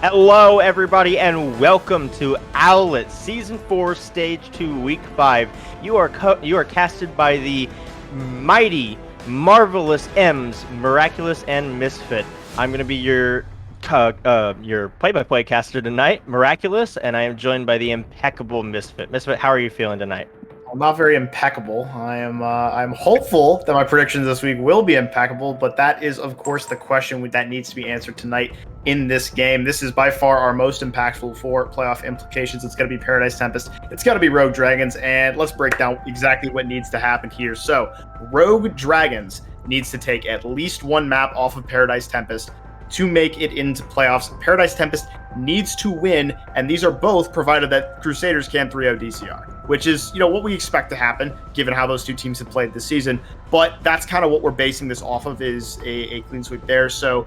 Hello, everybody, and welcome to Owlet Season 4, Stage 2, Week 5. You are casted by the mighty, marvelous M's, Miraculous and Misfit. I'm going to be your play-by-play caster tonight, Miraculous, and I am joined by the impeccable Misfit. Misfit, how are you feeling tonight? I'm not very impeccable. I'm hopeful that my predictions this week will be impeccable, but that is, of course, the question that needs to be answered tonight in this game. This is by far our most impactful for playoff implications. It's going to be Paradise Tempest. It's got to be Rogue Dragons, and let's break down exactly what needs to happen here. So, Rogue Dragons needs to take at least one map off of Paradise Tempest to make it into playoffs. Paradise Tempest needs to win, and these are both provided that Crusaders can 3-0 DCR, which is, what we expect to happen given how those two teams have played this season. But that's kind of what we're basing this off of, is a clean sweep there. So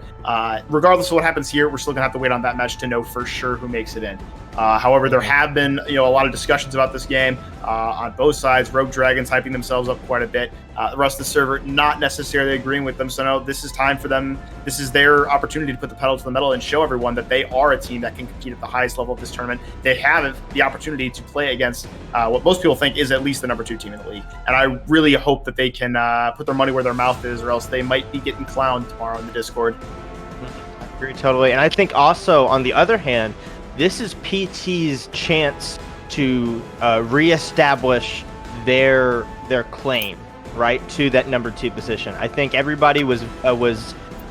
regardless of what happens here, we're still gonna have to wait on that match to know for sure who makes it in. However, there have been a lot of discussions about this game on both sides. Rogue Dragons hyping themselves up quite a bit. The rest of the server not necessarily agreeing with them. So no, this is time for them. This is their opportunity to put the pedal to the metal and show everyone that they are a team that can compete at the highest level of this tournament. They have the opportunity to play against what most people think is at least the number 2 team in the league. And I really hope that they can put their money where their mouth is, or else they might be getting clowned tomorrow in the Discord. I agree totally. And I think also, on the other hand, this is PT's chance to reestablish their claim, right, to that number 2 position. I think everybody was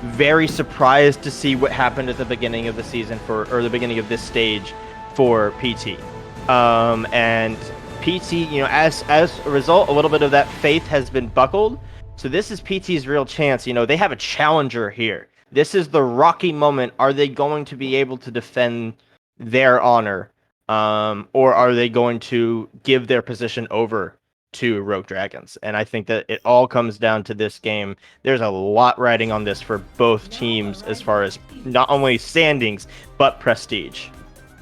very surprised to see what happened at the beginning of the season or the beginning of this stage for PT. And PT, as a result, a little bit of that faith has been buckled. So this is PT's real chance. They have a challenger here. This is the rocky moment. Are they going to be able to defend their honor, or are they going to give their position over to Rogue Dragons? And I think that it all comes down to this game. There's a lot riding on this for both teams as far as not only standings but prestige.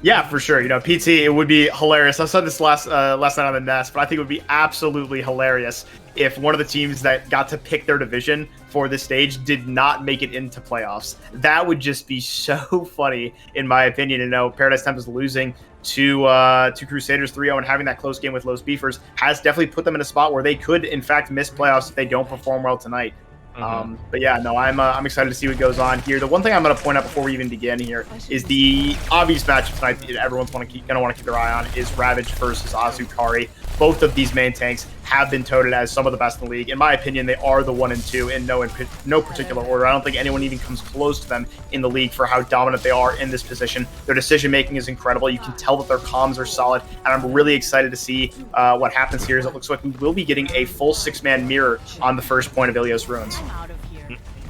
Yeah, for sure. PT, it would be hilarious. I said this last night on the Nest, but I think it would be absolutely hilarious if one of the teams that got to pick their division for this stage did not make it into playoffs. That would just be so funny, in my opinion. Paradise Tempest losing to Crusaders 3-0 and having that close game with Los Beefers has definitely put them in a spot where they could, in fact, miss playoffs if they don't perform well tonight. But yeah, no, I'm excited to see what goes on here. The one thing I'm going to point out before we even begin here is the obvious matchup tonight that everyone's going to want to keep their eye on is Ravage versus Azukari. Both of these main tanks have been touted as some of the best in the league. In my opinion, they are the 1 and 2 in no particular order. I don't think anyone even comes close to them in the league for how dominant they are in this position. Their decision making is incredible. You can tell that their comms are solid, and I'm really excited to see what happens here. As it looks like we will be getting a full 6-man mirror on the first point of Ilios Ruins.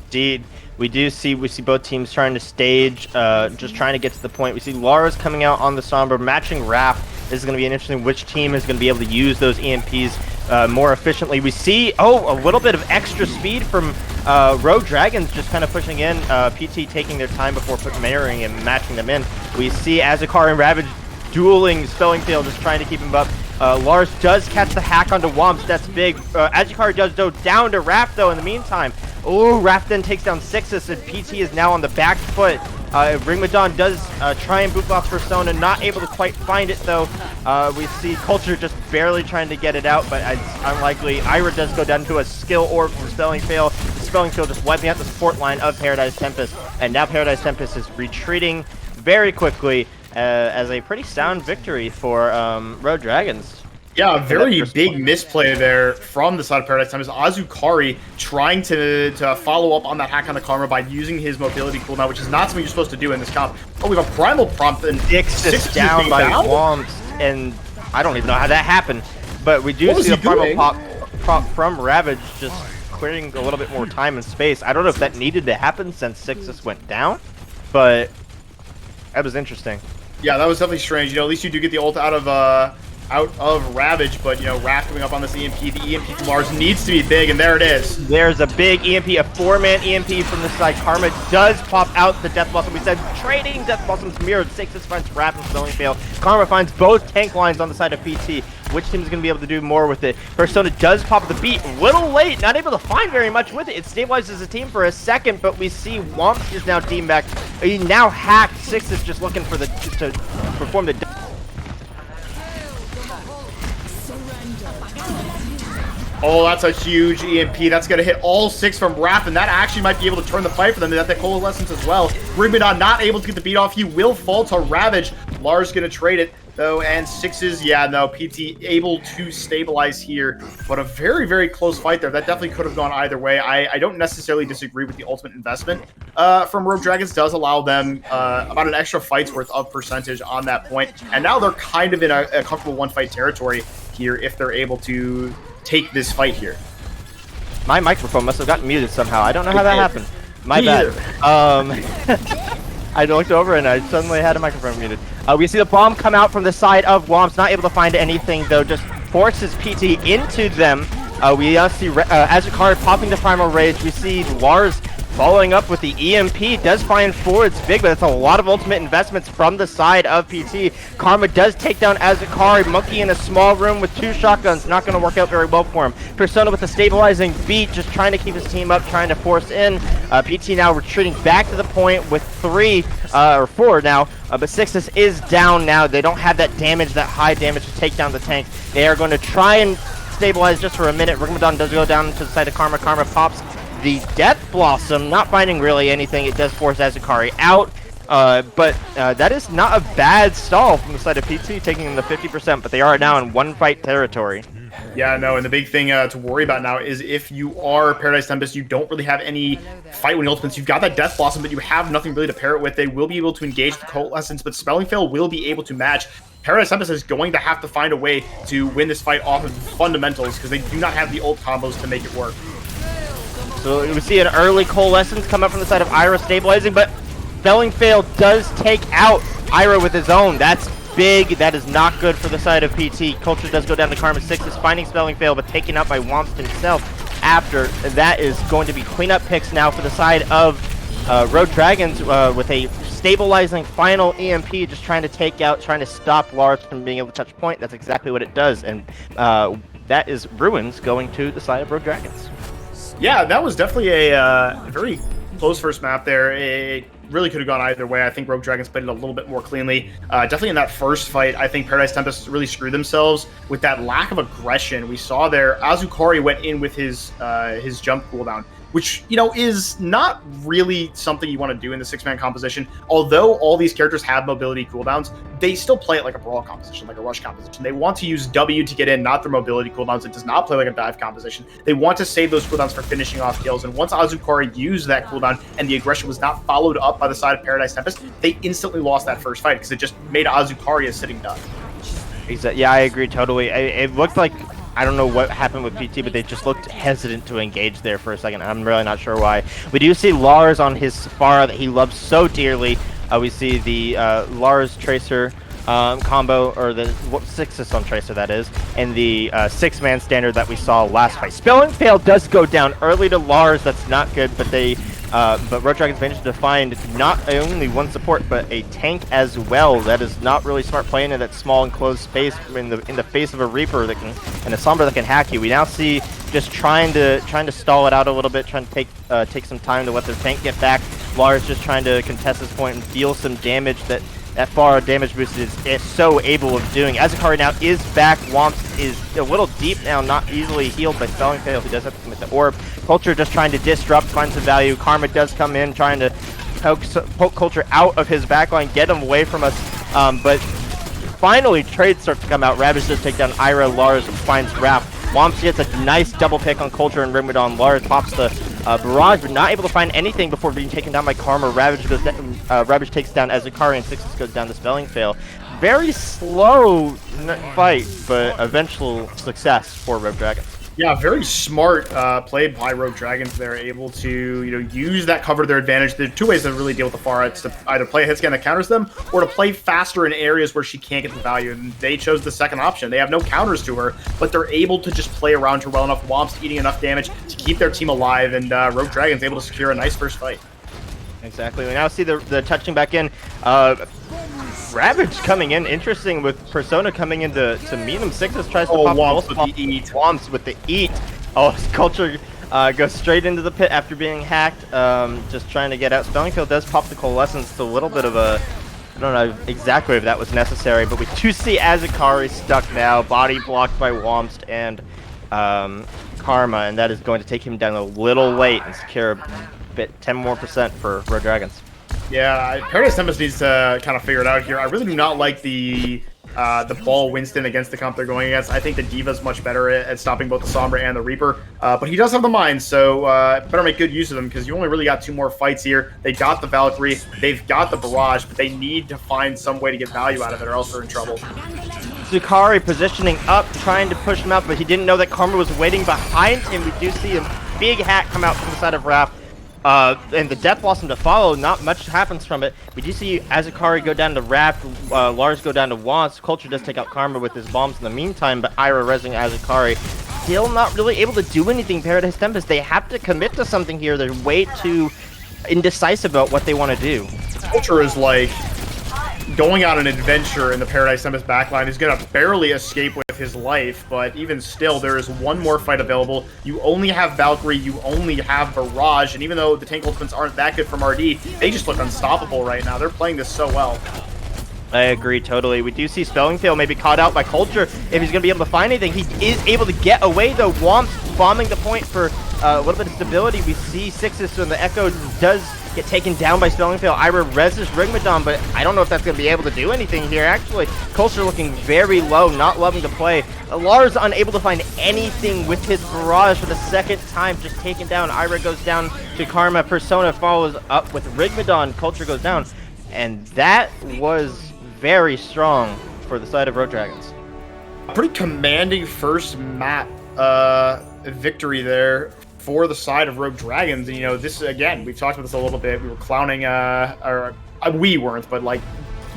Indeed. We see both teams trying to stage, just trying to get to the point. We see Lara's coming out on the Sombra, matching Raph. This is going to be interesting. Which team is going to be able to use those EMPs more efficiently? We see, a little bit of extra speed from Rogue Dragons, just kind of pushing in. PT taking their time before marrying and matching them in. We see Azukari and Ravage dueling Spelling Field, just trying to keep him up. Lars does catch the hack onto Womps. That's big. Azukari does go down to Raph, though, in the meantime. Oh, Raph then takes down Sixus, and PT is now on the back foot. Ringmadon does try and boot block Persona, not able to quite find it, though. We see Culture just barely trying to get it out, but it's unlikely. Ira does go down to a skill orb from Spelling Field. The Spelling Field just wiping out the support line of Paradise Tempest, and now Paradise Tempest is retreating very quickly as a pretty sound victory for Rogue Dragons. Yeah, a very big misplay there from the side of Paradise Tempest. Azukari trying to follow up on that hack on the Karma by using his mobility cooldown, which is not something you're supposed to do in this comp. Oh, we have a Primal Prompt, and Six down by Womps, and I don't even know how that happened. But we do see the Primal Prompt from Ravage just clearing a little bit more time and space. I don't know if that needed to happen since Sixus went down, but that was interesting. Yeah, that was definitely strange. At least you do get the ult out of out of Ravage, but, you know, Raph coming up on this EMP. The EMP from Lars needs to be big, and there it is. There's a big EMP, a 4-man EMP from the side. Karma does pop out the Death Blossom. We said trading Death Blossoms mirrored. Sixes finds Raph and Spelling Fail. Karma finds both tank lines on the side of PT. Which team is going to be able to do more with it? Persona does pop the beat a little late, not able to find very much with it. It stabilizes the team for a second, but we see Womp is now team back. He now hacked. Six is just looking for the to perform the. Oh, that's a huge EMP. That's going to hit all 6 from Raph, and that actually might be able to turn the fight for them. They have that Coalescence as well. Rigmidon not able to get the beat off. He will fall to Ravage. Lars going to trade it, though, and Sixes, yeah, no, PT able to stabilize here. But a very, very close fight there. That definitely could have gone either way. I don't necessarily disagree with the ultimate investment from Rogue Dragons. Does allow them about an extra fight's worth of percentage on that point. And now they're kind of in a comfortable one-fight territory here if they're able to take this fight here. My microphone must have gotten muted somehow. I don't know how that happened. My bad. I looked over and I suddenly had a microphone muted. We see the bomb come out from the side of Womps, not able to find anything though, just forces PT into them. We see Azukari popping the Primal Rage. We see Lars following up with the EMP, does find 4, it's big, but it's a lot of ultimate investments from the side of PT. Karma does take down Azukari, Monkey in a small room with 2 shotguns, not going to work out very well for him. Persona with the stabilizing beat, just trying to keep his team up, trying to force in. PT now retreating back to the point with 3, or 4 now, but Sixes is down now. They don't have that damage, that high damage to take down the tank. They are going to try and stabilize just for a minute. Rigmidon does go down to the side of Karma. Karma pops the Death Blossom, not finding really anything. It does force Azukari out, but that is not a bad stall from the side of PT, taking them the 50%, but they are now in one-fight territory. Yeah, no, and the big thing to worry about now is if you are Paradise Tempest, you don't really have any fight-winning ultimates. You've got that Death Blossom, but you have nothing really to pair it with. They will be able to engage the Coalescence, but Spelling Fail will be able to match. Paradise Tempest is going to have to find a way to win this fight off of fundamentals because they do not have the ult combos to make it work. So we see an early Coalescence come up from the side of Ira stabilizing, but Spelling Fail does take out Ira with his own. That's big. That is not good for the side of PT. Culture does go down to Karma. Sixes finding Spelling Fail, but taken out by Womst himself after. That is going to be cleanup picks now for the side of Rogue Dragons with a stabilizing final EMP, just trying to take out, trying to stop Lars from being able to touch point. That's exactly what it does, and that is Ruins going to the side of Rogue Dragons. Yeah, that was definitely a very close first map there. It really could have gone either way. I think Rogue Dragons played it a little bit more cleanly. Definitely in that first fight, I think Paradise Tempest really screwed themselves with that lack of aggression we saw there. Azukari went in with his jump cooldown, which, you know, is not really something you want to do in the 6-man composition. Although all these characters have mobility cooldowns, they still play it like a brawl composition, like a rush composition. They want to use W to get in, not their mobility cooldowns. It does not play like a dive composition. They want to save those cooldowns for finishing off kills. And once Azukari used that cooldown and the aggression was not followed up by the side of Paradise Tempest, they instantly lost that first fight because it just made Azukari a sitting duck. Yeah, I agree totally. It looked like, I don't know what happened with PT, but they just looked hesitant to engage there for a second. I'm really not sure why. We do see Lars on his Safara that he loves so dearly. We see the Lars Tracer combo, or the Sixes on Tracer, that is, and the 6-man standard that we saw last fight. Spelling Fail does go down early to Lars. That's not good, but but Rogue Dragons managed to find not only one support, but a tank as well. That is not really smart playing in that small enclosed space in the face of a Reaper that can, and a Sombra that can hack you. We now see just trying to stall it out a little bit, trying to take some time to let their tank get back. Lars just trying to contest this point and deal some damage that far damage boost is so able of doing. Azukari now is back. Womps is a little deep now, not easily healed by Spelling Fail. He does have to commit the orb. Culture just trying to disrupt, find some value. Karma does come in, trying to poke Culture out of his backline, get him away from us. But finally, trades start to come out. Ravage does take down Ira. Lars finds Raph. Womps gets a nice double pick on Culture and Rigmidon. Lars pops the barrage, but not able to find anything before being taken down by Karma. Ravage takes down Azukari, and Sixes goes down to Spelling Fail. Very slow fight, but eventual success for Rogue Dragons. Yeah, very smart play by Rogue Dragons. They're able to, use that cover to their advantage. There are two ways to really deal with the Pharah. To either play a hit scan that counters them, or to play faster in areas where she can't get the value. And they chose the second option. They have no counters to her, but they're able to just play around her well enough. Womp's eating enough damage to keep their team alive, and Rogue Dragons able to secure a nice first fight. Exactly. We now see the touching back in. Ravage coming in, interesting, with Persona coming in to meet him. Sixes tries to pop Womps with the eat. Womps with the eat. Oh, his culture goes straight into the pit after being hacked. Just trying to get out. Spellingfield does pop the Coalescence. It's a little bit of a, I don't know exactly if that was necessary, but we do see Azakari stuck now, body blocked by Womst and Karma, and that is going to take him down a little late and secure a bit 10% more for Rogue Dragons. Yeah, Paradise Tempest needs to kind of figure it out here. I really do not like the Ball Winston against the comp they're going against. I think the Diva's much better at stopping both the Sombra and the Reaper, but he does have the Mine, so better make good use of them, because you only really got 2 more fights here. They got the Valkyrie, they've got the Barrage, but they need to find some way to get value out of it, or else they're in trouble. Zukari positioning up, trying to push him out, but he didn't know that Karma was waiting behind him. We do see a big hack come out from the side of Raph. And the Death Blossom to follow, not much happens from it. We do see Azakari go down to Raph, Lars go down to Wants. Culture does take out Karma with his bombs in the meantime, but Ira resing Azakari. Still not really able to do anything, Paradise Tempest. They have to commit to something here. They're way too indecisive about what they want to do. Culture is like going on an adventure in the Paradise Tempest backline. He's going to barely escape with his life, but even still, there is one more fight available. You only have Valkyrie, you only have Barrage, and even though the tank ultimates aren't that good from RD, they just look unstoppable right now. They're playing this so well. I agree totally. We do see Spellingfield maybe caught out by Culture if he's going to be able to find anything. He is able to get away, though. Womps bombing the point for a little bit of stability. We see Sixes, so the Echo does get taken down by Spellingfield. Ira reses Rigmadon, but I don't know if that's going to be able to do anything here, actually. Culture looking very low, not loving to play. Lars unable to find anything with his Barrage for the second time, just taken down. Ira goes down to Karma. Persona follows up with Rigmadon. Culture goes down. And that was very strong for the side of Rogue Dragons. Pretty commanding first map victory there for the side of Rogue Dragons. And, this, again, we've talked about this a little bit. We were clowning, we weren't, but, like,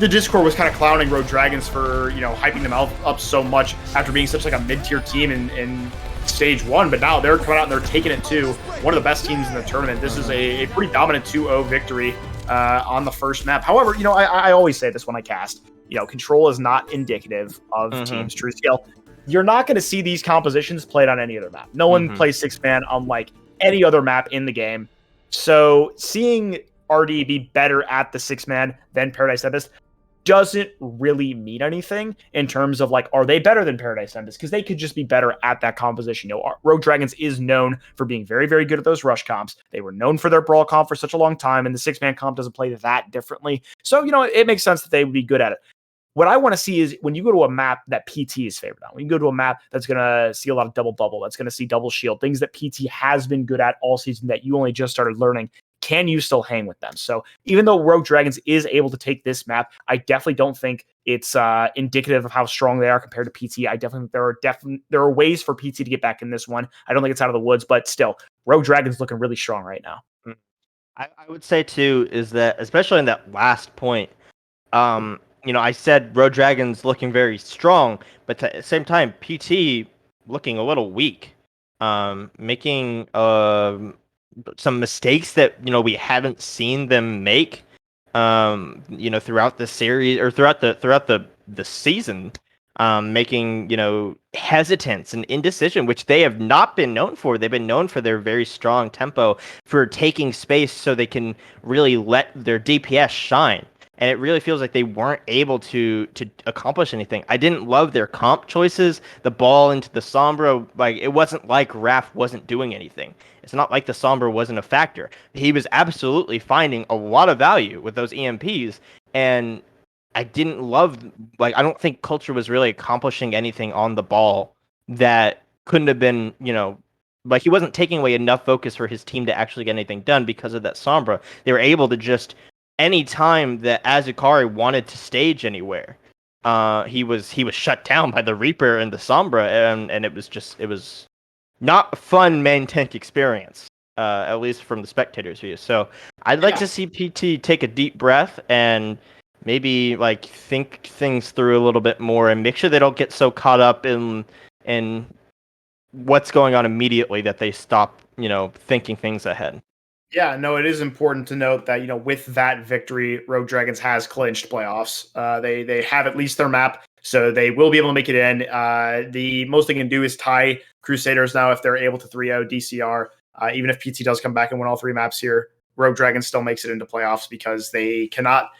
the Discord was kind of clowning Rogue Dragons for, hyping them up so much after being such, like, a mid-tier team in Stage 1. But now they're coming out and they're taking it to one of the best teams in the tournament. This is a pretty dominant 2-0 victory on the first map. However, I always say this when I cast, control is not indicative of teams' true skill. You're not going to see these compositions played on any other map. No one plays 6-man on like any other map in the game. So seeing RD be better at the 6-man than Paradise Tempest doesn't really mean anything in terms of like, are they better than Paradise Tempest? Because they could just be better at that composition. Rogue Dragons is known for being very, very good at those rush comps. They were known for their brawl comp for such a long time, and the 6-man comp doesn't play that differently. So, it makes sense that they would be good at it. What I want to see is when you go to a map that PT is favored on, when you go to a map that's going to see a lot of double bubble, that's going to see double shield, things that PT has been good at all season that you only just started learning, can you still hang with them? So even though Rogue Dragons is able to take this map, I definitely don't think it's indicative of how strong they are compared to PT. I definitely think there are ways for PT to get back in this one. I don't think it's out of the woods, but still, Rogue Dragons looking really strong right now. I would say too is that, especially in that last point, I said Rogue Dragons looking very strong, but at the same time, PT looking a little weak, making some mistakes that we haven't seen them make, throughout the series or throughout the season, making hesitance and indecision, which they have not been known for. They've been known for their very strong tempo, for taking space so they can really let their DPS shine. And it really feels like they weren't able to accomplish anything. I didn't love their comp choices. The ball into the Sombra, like, it wasn't like Raph wasn't doing anything. It's not like the Sombra wasn't a factor. He was absolutely finding a lot of value with those EMPs. And I didn't love, like, I don't think Culture was really accomplishing anything on the ball that couldn't have been, like, he wasn't taking away enough focus for his team to actually get anything done because of that Sombra. They were able to just, any time that Azukari wanted to stage anywhere, he was shut down by the Reaper and the Sombra, and it was not a fun main tank experience, at least from the spectators' view. So I'd like Yeah. to see PT take a deep breath and maybe like think things through a little bit more and make sure they don't get so caught up in what's going on immediately that they stop, thinking things ahead. Yeah, no, it is important to note that with that victory, Rogue Dragons has clinched playoffs. They have at least their map, so they will be able to make it in. The most they can do is tie Crusaders now if they're able to 3-0 DCR. Even if PT does come back and win all 3 maps here, Rogue Dragons still makes it into playoffs because they cannot.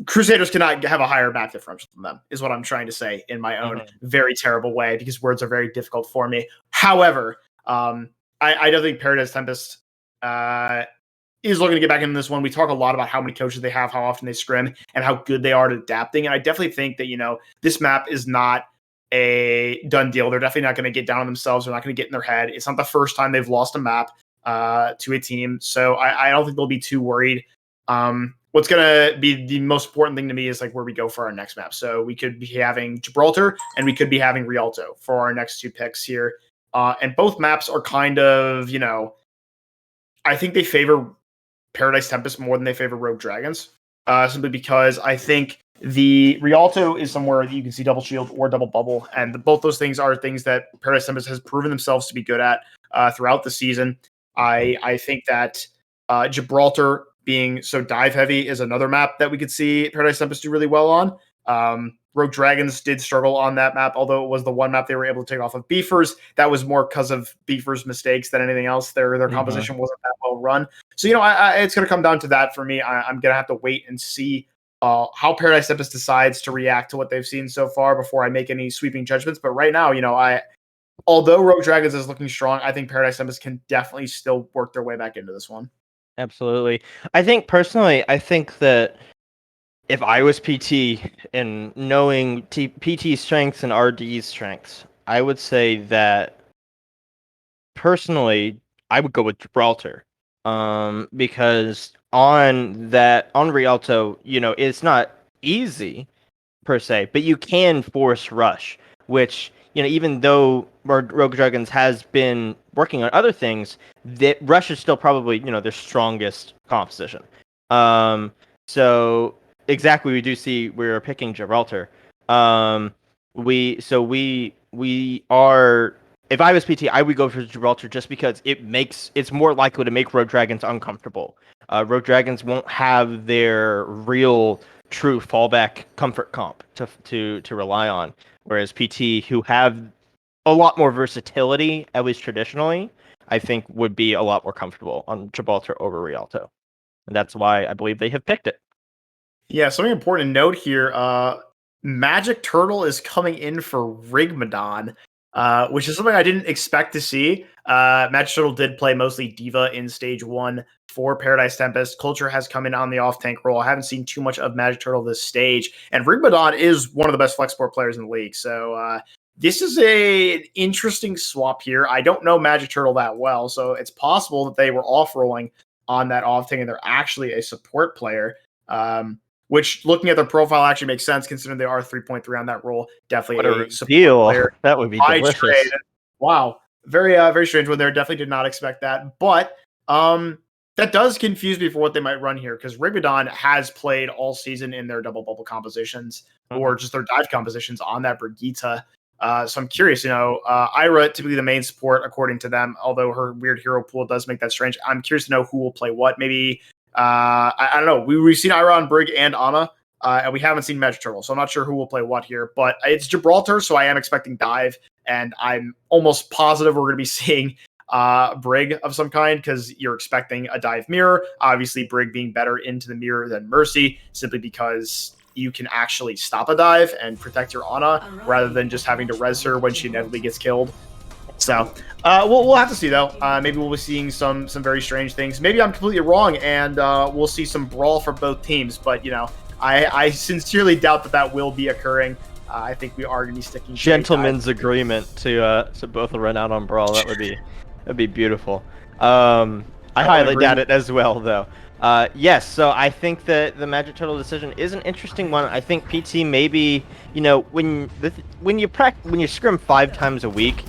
Crusaders cannot have a higher map differential than them, is what I'm trying to say in my own very terrible way because words are very difficult for me. However, I don't think Paradise Tempest is looking to get back into this one. We talk a lot about how many coaches they have, how often they scrim, and how good they are at adapting. And I definitely think that, this map is not a done deal. They're definitely not going to get down on themselves. They're not going to get in their head. It's not the first time they've lost a map to a team. So I don't think they'll be too worried. What's going to be the most important thing to me is like where we go for our next map. So we could be having Gibraltar and we could be having Rialto for our next 2 picks here. And both maps are kind of, I think they favor Paradise Tempest more than they favor Rogue Dragons, simply because I think the Rialto is somewhere that you can see double shield or double bubble, and both those things are things that Paradise Tempest has proven themselves to be good at throughout the season. I think that Gibraltar being so dive heavy is another map that we could see Paradise Tempest do really well on. Rogue Dragons did struggle on that map, although it was the one map they were able to take off of Beefers. That was more because of Beefers' mistakes than anything else. Their composition wasn't that well run. So, it's going to come down to that for me. I'm going to have to wait and see how Paradise Tempest decides to react to what they've seen so far before I make any sweeping judgments. But right now, although Rogue Dragons is looking strong, I think Paradise Tempest can definitely still work their way back into this one. Absolutely. I think that if I was PT and knowing PT's strengths and RD's strengths, I would say that personally I would go with Gibraltar. Because on Rialto, it's not easy per se, but you can force rush, which, even though Rogue Dragons has been working on other things, that rush is still probably, their strongest composition. So exactly, we do see we're picking Gibraltar. We are. If I was PT, I would go for Gibraltar just because it's more likely to make Rogue Dragons uncomfortable. Rogue Dragons won't have their real, true fallback comfort comp to rely on, whereas PT, who have a lot more versatility, at least traditionally, I think would be a lot more comfortable on Gibraltar over Rialto, and that's why I believe they have picked it. Yeah, something important to note here. Magic Turtle is coming in for Rigmadon, which is something I didn't expect to see. Magic Turtle did play mostly Diva in stage 1 for Paradise Tempest. Culture has come in on the off-tank role. I haven't seen too much of Magic Turtle this stage, and Rigmadon is one of the best flex sport players in the league. So this is an interesting swap here. I don't know Magic Turtle that well, so it's possible that they were off-rolling on that off-tank and they're actually a support player. Which, looking at their profile, actually makes sense considering they are 3.3 on that role. Definitely a support player. That would be delicious. Trade. Wow, very strange one there. Definitely did not expect that, but that does confuse me for what they might run here because Rigmadon has played all season in their double bubble compositions or just their dive compositions on that Brigitte. So I'm curious, Ira, typically the main support according to them, although her weird hero pool does make that strange. I'm curious to know who will play what. Maybe I don't know. We've seen Ira on Brig and Ana, and we haven't seen Magic Turtle, so I'm not sure who will play what here. But it's Gibraltar, so I am expecting dive, and I'm almost positive we're going to be seeing Brig of some kind because you're expecting a dive mirror. Obviously, Brig being better into the mirror than Mercy, simply because you can actually stop a dive and protect your Ana rather than just having to res her when she inevitably gets killed. So we'll have to see though. Maybe we'll be seeing some very strange things. Maybe I'm completely wrong, and we'll see some brawl for both teams. But I sincerely doubt that will be occurring. I think we are going to be sticking to gentleman's agreement to both run out on brawl. That'd be beautiful. I highly doubt it as well though. Yes, so I think that the Magic Turtle decision is an interesting one. I think PT maybe, when you scrim 5 times a week,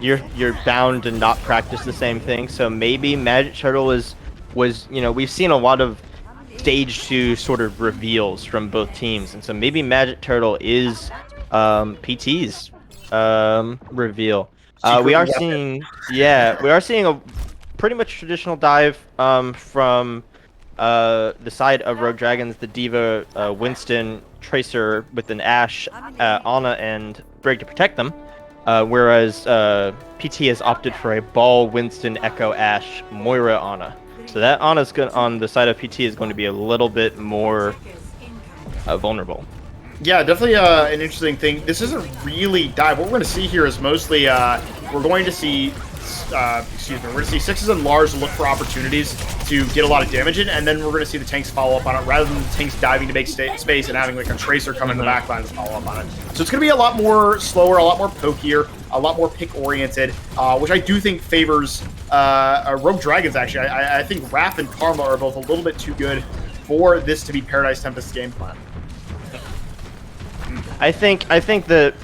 you're bound to not practice the same thing. So maybe Magic Turtle was we've seen a lot of stage 2 sort of reveals from both teams, and so maybe Magic Turtle is PT's reveal. Secret We are weapon. seeing a pretty much traditional dive from the side of Rogue Dragons, the Diva, Winston, Tracer with an Ashe, Ana, and Brig to protect them. Whereas PT has opted for a Ball, Winston, Echo, Ashe, Moira, Ana. So that Ana's on the side of PT is going to be a little bit more vulnerable. Yeah, definitely an interesting thing. This isn't really dive. What we're going to see here is mostly we're going to see we're going to see Sixes and Lars look for opportunities to get a lot of damage in, and then we're going to see the tanks follow up on it rather than the tanks diving to make space and having like a Tracer come in the backline to follow up on it. So it's going to be a lot more slower, a lot more pokier, a lot more pick oriented, which I do think favors Rogue Dragons. Actually, I think Raph and Karma are both a little bit too good for this to be Paradise Tempest's game plan. I think that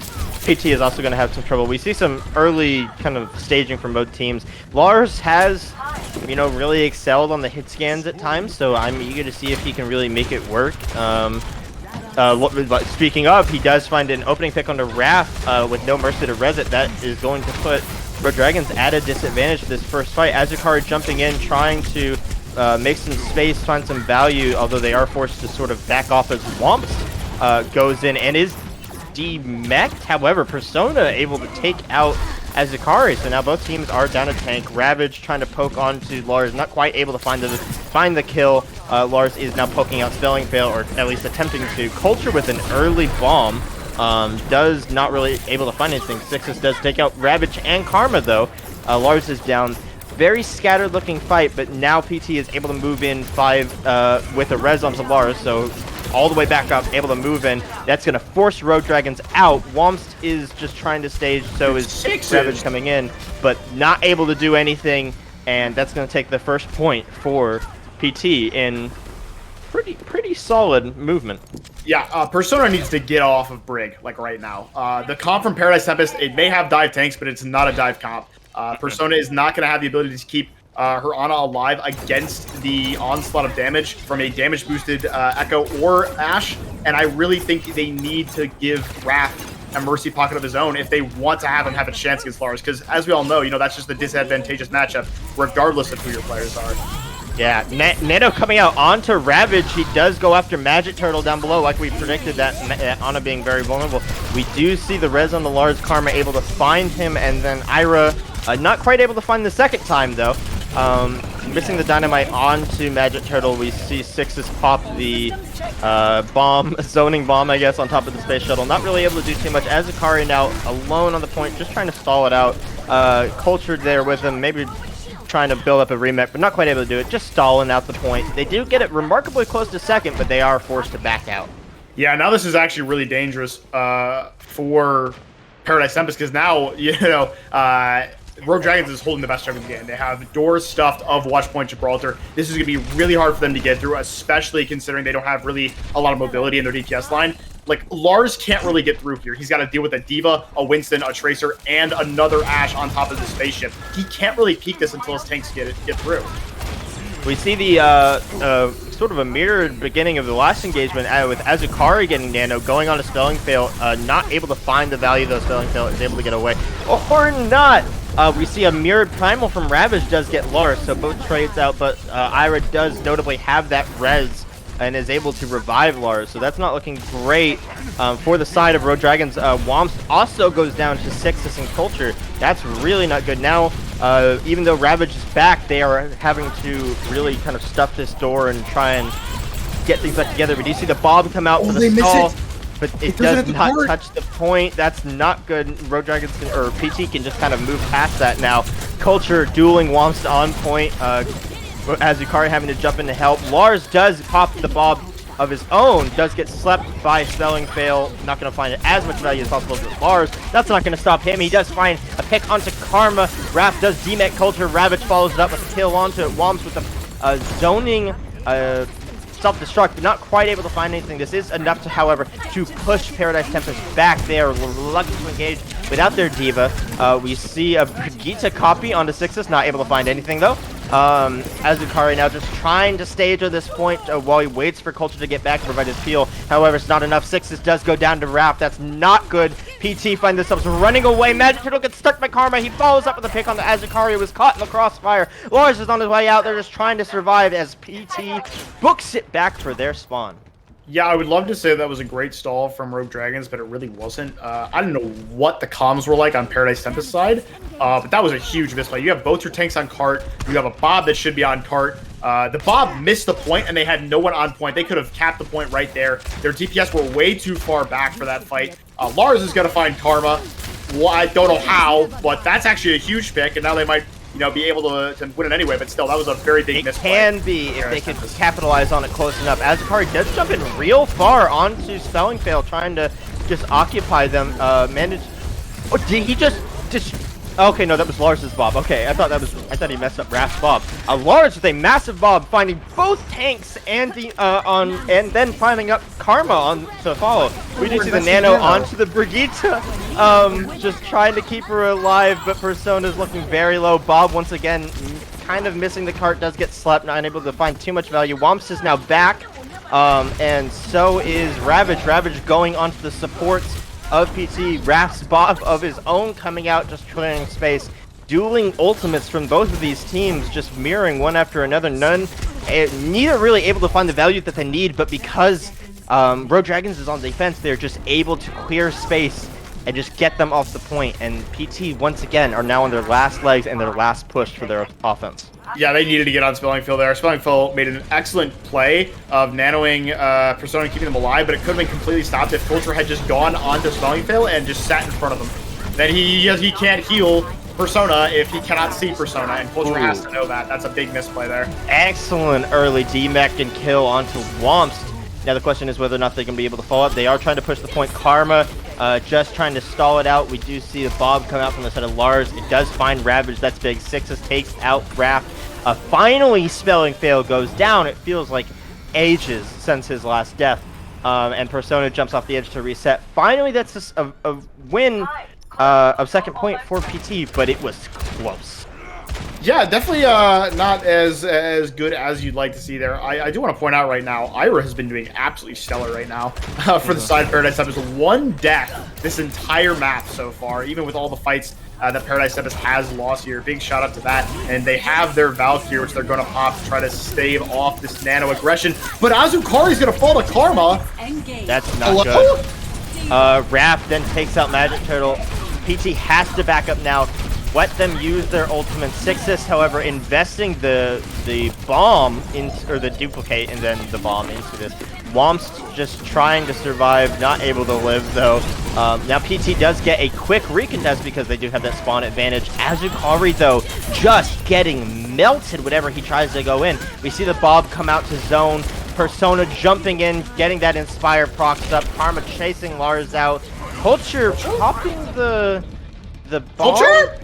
PT is also going to have some trouble. We see some early kind of staging from both teams. Lars has, really excelled on the hit scans at times, so I'm eager to see if he can really make it work. Speaking of, he does find an opening pick onto Raph with no mercy to res it. That is going to put Rogue Dragons at a disadvantage for this first fight. Azukari jumping in, trying to make some space, find some value, although they are forced to sort of back off as Womps goes in and is demeched. However, Persona able to take out Azukari, so now both teams are down a tank. Ravage trying to poke onto Lars, not quite able to find the kill. Lars is now poking out Spelling Fail, or at least attempting to. Culture with an early bomb does not really able to find anything. Sixes does take out Ravage and Karma though. Lars is down. Very scattered looking fight, but now PT is able to move in 5 with a res onto Lars, so all the way back up, able to move in. That's going to force Rogue Dragons out. Womst is just trying to stage, so is Ravage coming in, but not able to do anything, and that's going to take the first point for PT in pretty solid movement. Yeah, Persona needs to get off of Brig, like right now. The comp from Paradise Tempest, it may have dive tanks, but it's not a dive comp. Persona is not going to have the ability to keep her Ana alive against the onslaught of damage from a damage boosted Echo or Ashe, and I really think they need to give Raph a mercy pocket of his own if they want to have him have a chance against Lars, because as we all know, that's just a disadvantageous matchup regardless of who your players are. Yeah, Nano coming out onto Ravage. He does go after Magic Turtle down below, like we predicted, that Ana being very vulnerable. We do see the res on the Lars. Karma able to find him, and then Ira not quite able to find the second time though. Missing the dynamite onto Magic Turtle. We see Sixes pop the zoning bomb, I guess, on top of the space shuttle. Not really able to do too much. Azukari now alone on the point, just trying to stall it out. Cultured there with him, maybe trying to build up a remake, but not quite able to do it. Just stalling out the point. They do get it remarkably close to second, but they are forced to back out. Yeah, now this is actually really dangerous for Paradise Tempest, because now, Rogue Dragons is holding the best strike of the game. They have doors stuffed of Watchpoint Gibraltar. This is going to be really hard for them to get through, especially considering they don't have really a lot of mobility in their DPS line. Like, Lars can't really get through here. He's got to deal with a Diva, a Winston, a Tracer, and another Ashe on top of the spaceship. He can't really peek this until his tanks get through. We see the sort of a mirrored beginning of the last engagement with Azukari getting Nano, going on a Spelling Fail, not able to find the value of those Spelling Fail, is able to get away. Or not! We see a mirrored Primal from Ravage does get Lars, so both trades out, but Ira does notably have that res and is able to revive Lars, so that's not looking great for the side of Rogue Dragons. Womps also goes down to Sixes and Culture. That's really not good. Now, even though Ravage is back, they are having to really kind of stuff this door and try and get things back together. We do see the Bob come out for the stall, but it does not touch the point. That's not good. Rogue Dragons or PT can just kind of move past that now. Culture dueling Womps on point. Azukari having to jump in to help. Lars does pop the Bob of his own, does get slept by Spelling Fail. Not going to find as much value as possible as Lars. That's not going to stop him. He does find a pick onto Karma. Raph does demec Culture. Ravage follows it up with a kill onto Womps with a zoning self-destruct, but not quite able to find anything. This is enough to, however, to push Paradise Tempest back. They are reluctant to engage. without their diva. We see a Brigitte copy onto Sixes, not able to find anything though. Azukari now just trying to stage at this point while he waits for Culture to get back and provide his peel. However, it's not enough. Sixes does go down to Raph. That's not good. PT finds themselves running away. Magic Turtle gets stuck by Karma. He follows up with a pick on the Azukari, who was caught in the crossfire. Lars is on his way out. They're just trying to survive as PT books it back for their spawn. Yeah, I would love to say that was a great stall from Rogue Dragons, but it really wasn't. I don't know what the comms were like on Paradise Tempest side, but that was a huge misplay. You have both your tanks on cart. You have a Bob that should be on cart. The Bob missed the point, and they had no one on point. They could have capped the point right there. Their DPS were way too far back for that fight. Lars is going to find Karma. Well, I don't know how, but that's actually a huge pick, and now they might be able to win it anyway, but still, that was a very big misplay. It can be if they could capitalize on it close enough. Azukari does jump in real far onto Spelling Fail, trying to just occupy them. Oh, did he just... Okay, no, that was Lars's Bob. Okay, I thought he messed up Raph's Bob. Lars with a massive Bob, finding both tanks and and then finding up Karma on to follow. We do see the Nano onto the Brigitte, just trying to keep her alive, but Persona's looking very low. Bob once again kind of missing the cart, does get slept, not able to find too much value. Womps is now back, and so is Ravage. Ravage going onto the supports of PT. Raph's Bob of his own coming out, just clearing space. Dueling ultimates from both of these teams, just mirroring one after another. Neither really able to find the value that they need, but because Rogue Dragons is on defense, they're just able to clear space and just get them off the point. And PT, once again, are now on their last legs and their last push for their offense. Yeah, they needed to get on Spelling Field there. Spelling Field made an excellent play of nanoing Persona and keeping them alive, but it could have been completely stopped if Culture had just gone onto Spelling Field and just sat in front of them. Then he can't heal Persona if he cannot see Persona, and Culture has to know that. That's a big misplay there. Excellent early DMEC and kill onto Womst. Now the question is whether or not they're going to be able to follow up. They are trying to push the point. Karma just trying to stall it out. We do see the Bob come out from the side of Lars. It does find Ravage. That's big. Sixes takes out Raph. Finally, Spelling Fail goes down. It feels like ages since his last death. And Persona jumps off the edge to reset. Finally, that's just a win of second point for PT, but it was close. Yeah, definitely not as good as you'd like to see there. I do want to point out right now, Ira has been doing absolutely stellar right now for the side Paradise Tempest. One death this entire map so far, even with all the fights that Paradise Tempest has lost here. Big shout out to that. And they have their Valkyrie, which they're going to pop to try to stave off this nano aggression. But Azukari's going to fall to Karma. That's not good. Raph then takes out Magic Turtle. PT has to back up now. Let them use their ultimate. Sixes, however, investing the bomb or the duplicate and then the bomb into this. Womst just trying to survive, not able to live though. Now PT does get a quick recontest because they do have that spawn advantage. Azukari though, just getting melted whenever he tries to go in. We see the Bob come out to zone. Persona jumping in, getting that Inspire procs up. Karma chasing Lars out. Culture popping the bomb. Culture?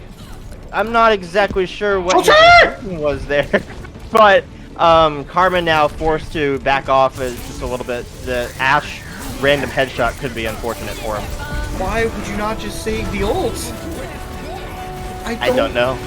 I'm not exactly sure what his was there, but Karma now forced to back off just a little bit. The Ash random headshot could be unfortunate for him. Why would you not just save the ult? I don't know.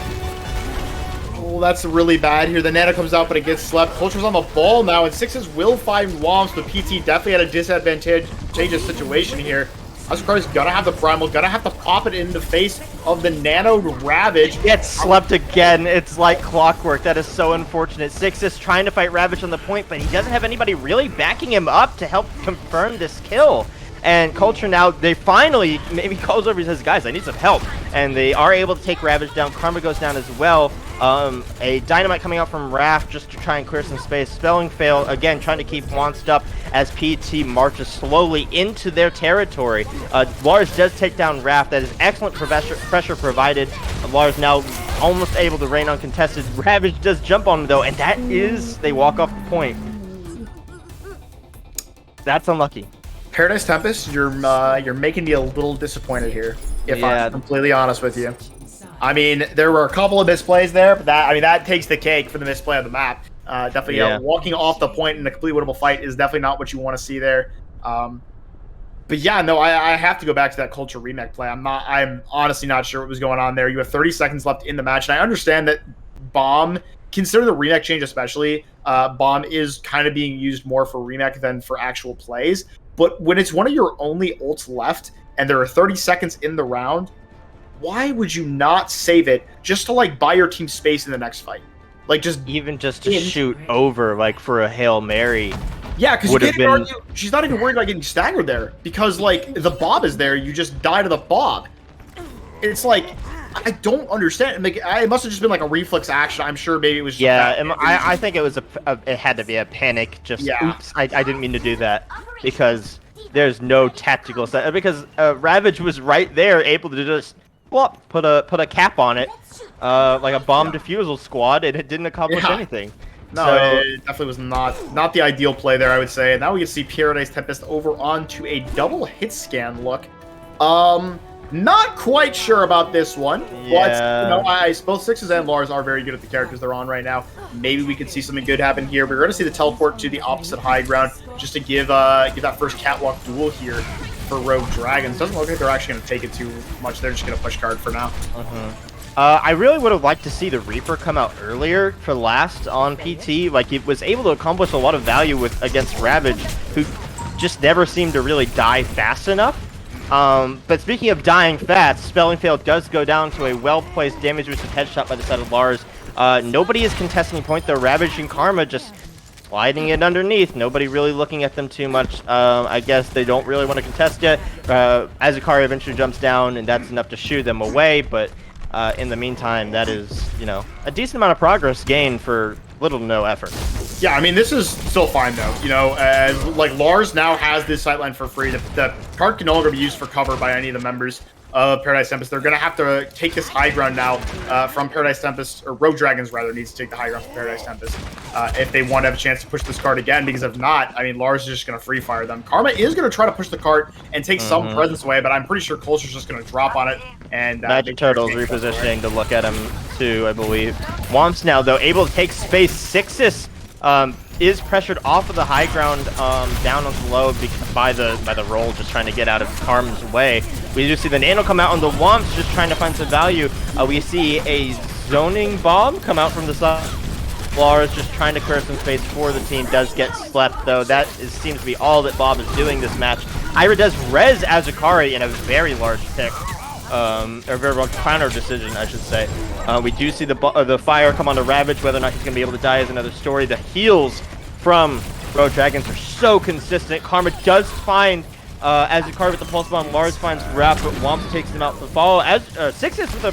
Oh, that's really bad here. The Nano comes out, but it gets slept. Culture's on the ball now, and Sixes will find Womps, but PT definitely had a disadvantageous situation here. Azukari's gonna have the primal, gonna have to pop it in the face of the Nano Ravage. Gets slept again. It's like clockwork. That is so unfortunate. Sixes trying to fight Ravage on the point, but he doesn't have anybody really backing him up to help confirm this kill. And Culture now, they finally, maybe calls over and says, guys, I need some help. And they are able to take Ravage down. Karma goes down as well. A Dynamite coming out from Raph just to try and clear some space. Spelling Fail, again, trying to keep Wonst up as PT marches slowly into their territory. Lars does take down Raph. That is excellent pressure provided. Lars now almost able to reign uncontested. Ravage does jump on him, though, and that is, they walk off the point. That's unlucky. Paradise Tempest, you're making me a little disappointed here, if I'm completely honest with you. I mean, there were a couple of misplays there, but that takes the cake for the misplay of the map. Definitely, walking off the point in a completely winnable fight is definitely not what you want to see there. But yeah, no, I have to go back to that culture remake play. I'm honestly not sure what was going on there. You have 30 seconds left in the match, and I understand that bomb, consider the remake change especially, bomb is kind of being used more for remake than for actual plays. But when it's one of your only ults left and there are 30 seconds in the round, why would you not save it just to like buy your team space in the next fight? Like just to shoot over like for a Hail Mary. Yeah, because she's not even worried about getting staggered there because like the bob is there, you just die to the bob. It's like I don't understand. Like it must have just been like a reflex action. I'm sure maybe it was. Yeah, I think it was it had to be a panic. Just oops, I didn't mean to do that because there's no tactical set because Ravage was right there, able to just put a cap on it, like a bomb defusal squad, and it didn't accomplish anything. No, so, it definitely was not the ideal play there, I would say. Now we can see Paradise Tempest over onto a double hit scan look. Not quite sure about this one. Yeah. But, I suppose Sixes and Lars are very good at the characters they're on right now. Maybe we could see something good happen here. We're going to see the teleport to the opposite high ground just to give that first catwalk duel here for Rogue Dragons. Doesn't look like they're actually going to take it too much. They're just going to push card for now. I really would have liked to see the Reaper come out earlier for last on PT. Like, it was able to accomplish a lot of value against Ravage, who just never seemed to really die fast enough. But speaking of dying fast, Spelling Fail does go down to a well-placed damage-boosted headshot by the side of Lars. Nobody is contesting point, though. Ravage and Karma just sliding it underneath. Nobody really looking at them too much. I guess they don't really want to contest yet. Azukari eventually jumps down, and that's enough to shoo them away, but in the meantime, that is, a decent amount of progress gained for little to no effort. Yeah, I mean, this is still fine, though. As, like, Lars now has this sightline for free. The card can no longer be used for cover by any of the members of Paradise Tempest. They're going to have to take this high ground now from Paradise Tempest, or Rogue Dragons, rather, needs to take the high ground from Paradise Tempest if they want to have a chance to push this card again, because if not, I mean, Lars is just going to free fire them. Karma is going to try to push the cart and take some presence away, but I'm pretty sure Culture's just going to drop on it. And Magic Turtle's repositioning to look at him, too, I believe. Womps now, though, able to take space. Sixus is pressured off of the high ground down onto low by the roll, just trying to get out of Karma's way. We do see the Nano come out on the Womps, just trying to find some value. We see a zoning bomb come out from the side. Lars just trying to clear some space for the team, does get slept, though. That seems to be all that Bob is doing this match. Ira does res Azukari in a very large pick. Or very large counter decision, I should say. We do see the fire come onto Ravage. Whether or not he's going to be able to die is another story. The heals from Rogue Dragons are so consistent. Karma does find Azukari with the Pulse Bomb. Lars finds Raph, but Womps takes him out for the follow. As Sixes with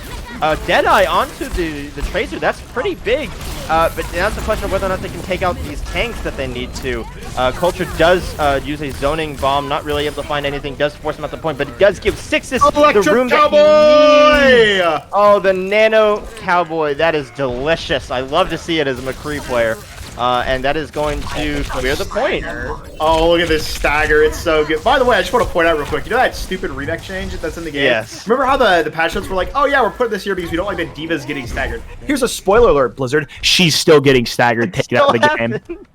a Deadeye onto the Tracer. That's pretty big. But that's the question of whether or not they can take out these tanks that they need to. Culture does use a zoning bomb, not really able to find anything, does force him at the point, but it does give Sixes the room Cowboy! that he needs. Oh, the Nano Cowboy. That is delicious. I love to see it as a McCree player. And that is going to clear the point. Oh, look at this stagger. It's so good. By the way, I just want to point out real quick, you know that stupid remake change that's in the game? Yes. Remember how the patch notes were like, oh yeah, we're putting this here because we don't like the Divas getting staggered. Here's a spoiler alert, Blizzard. She's still getting staggered. Take it out of the game.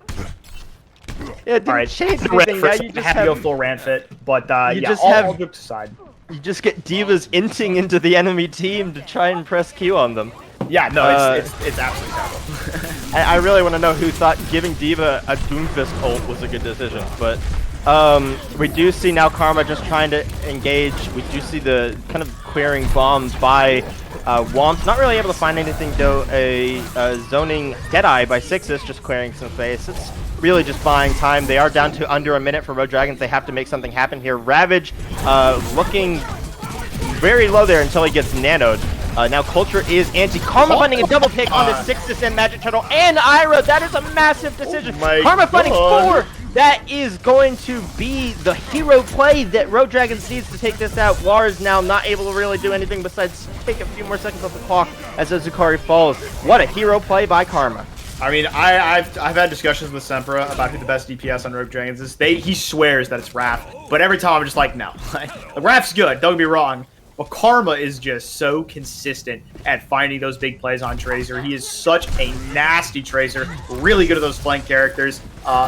Yeah, it didn't change anything. Now you just have to go full rant fit, but yeah, all jokes aside. You just get Divas inting into the enemy team to try and press Q on them. Yeah, no, it's absolutely terrible. I really want to know who thought giving Diva a Doomfist ult was a good decision, but we do see now Karma just trying to engage. We do see the kind of clearing bombs by Womps. Not really able to find anything, though. A zoning Deadeye by Sixes, just clearing some space. It's really just buying time. They are down to under a minute for Rogue Dragons. They have to make something happen here. Ravage looking very low there until he gets nanoed. Now Culture is Karma finding a double pick on the Sixes and Magic Turtle and Ira. That is a massive decision. Karma finding 4. That is going to be the hero play that Rogue Dragons needs to take this out. Lars now not able to really do anything besides take a few more seconds off the clock as Azukari falls. What a hero play by Karma. I mean, I've had discussions with Sempra about who the best DPS on Rogue Dragons is. He swears that it's Raph, but every time I'm just like, no. Raph's good, don't get me wrong. But Karma is just so consistent at finding those big plays on Tracer. He is such a nasty Tracer, really good at those flank characters.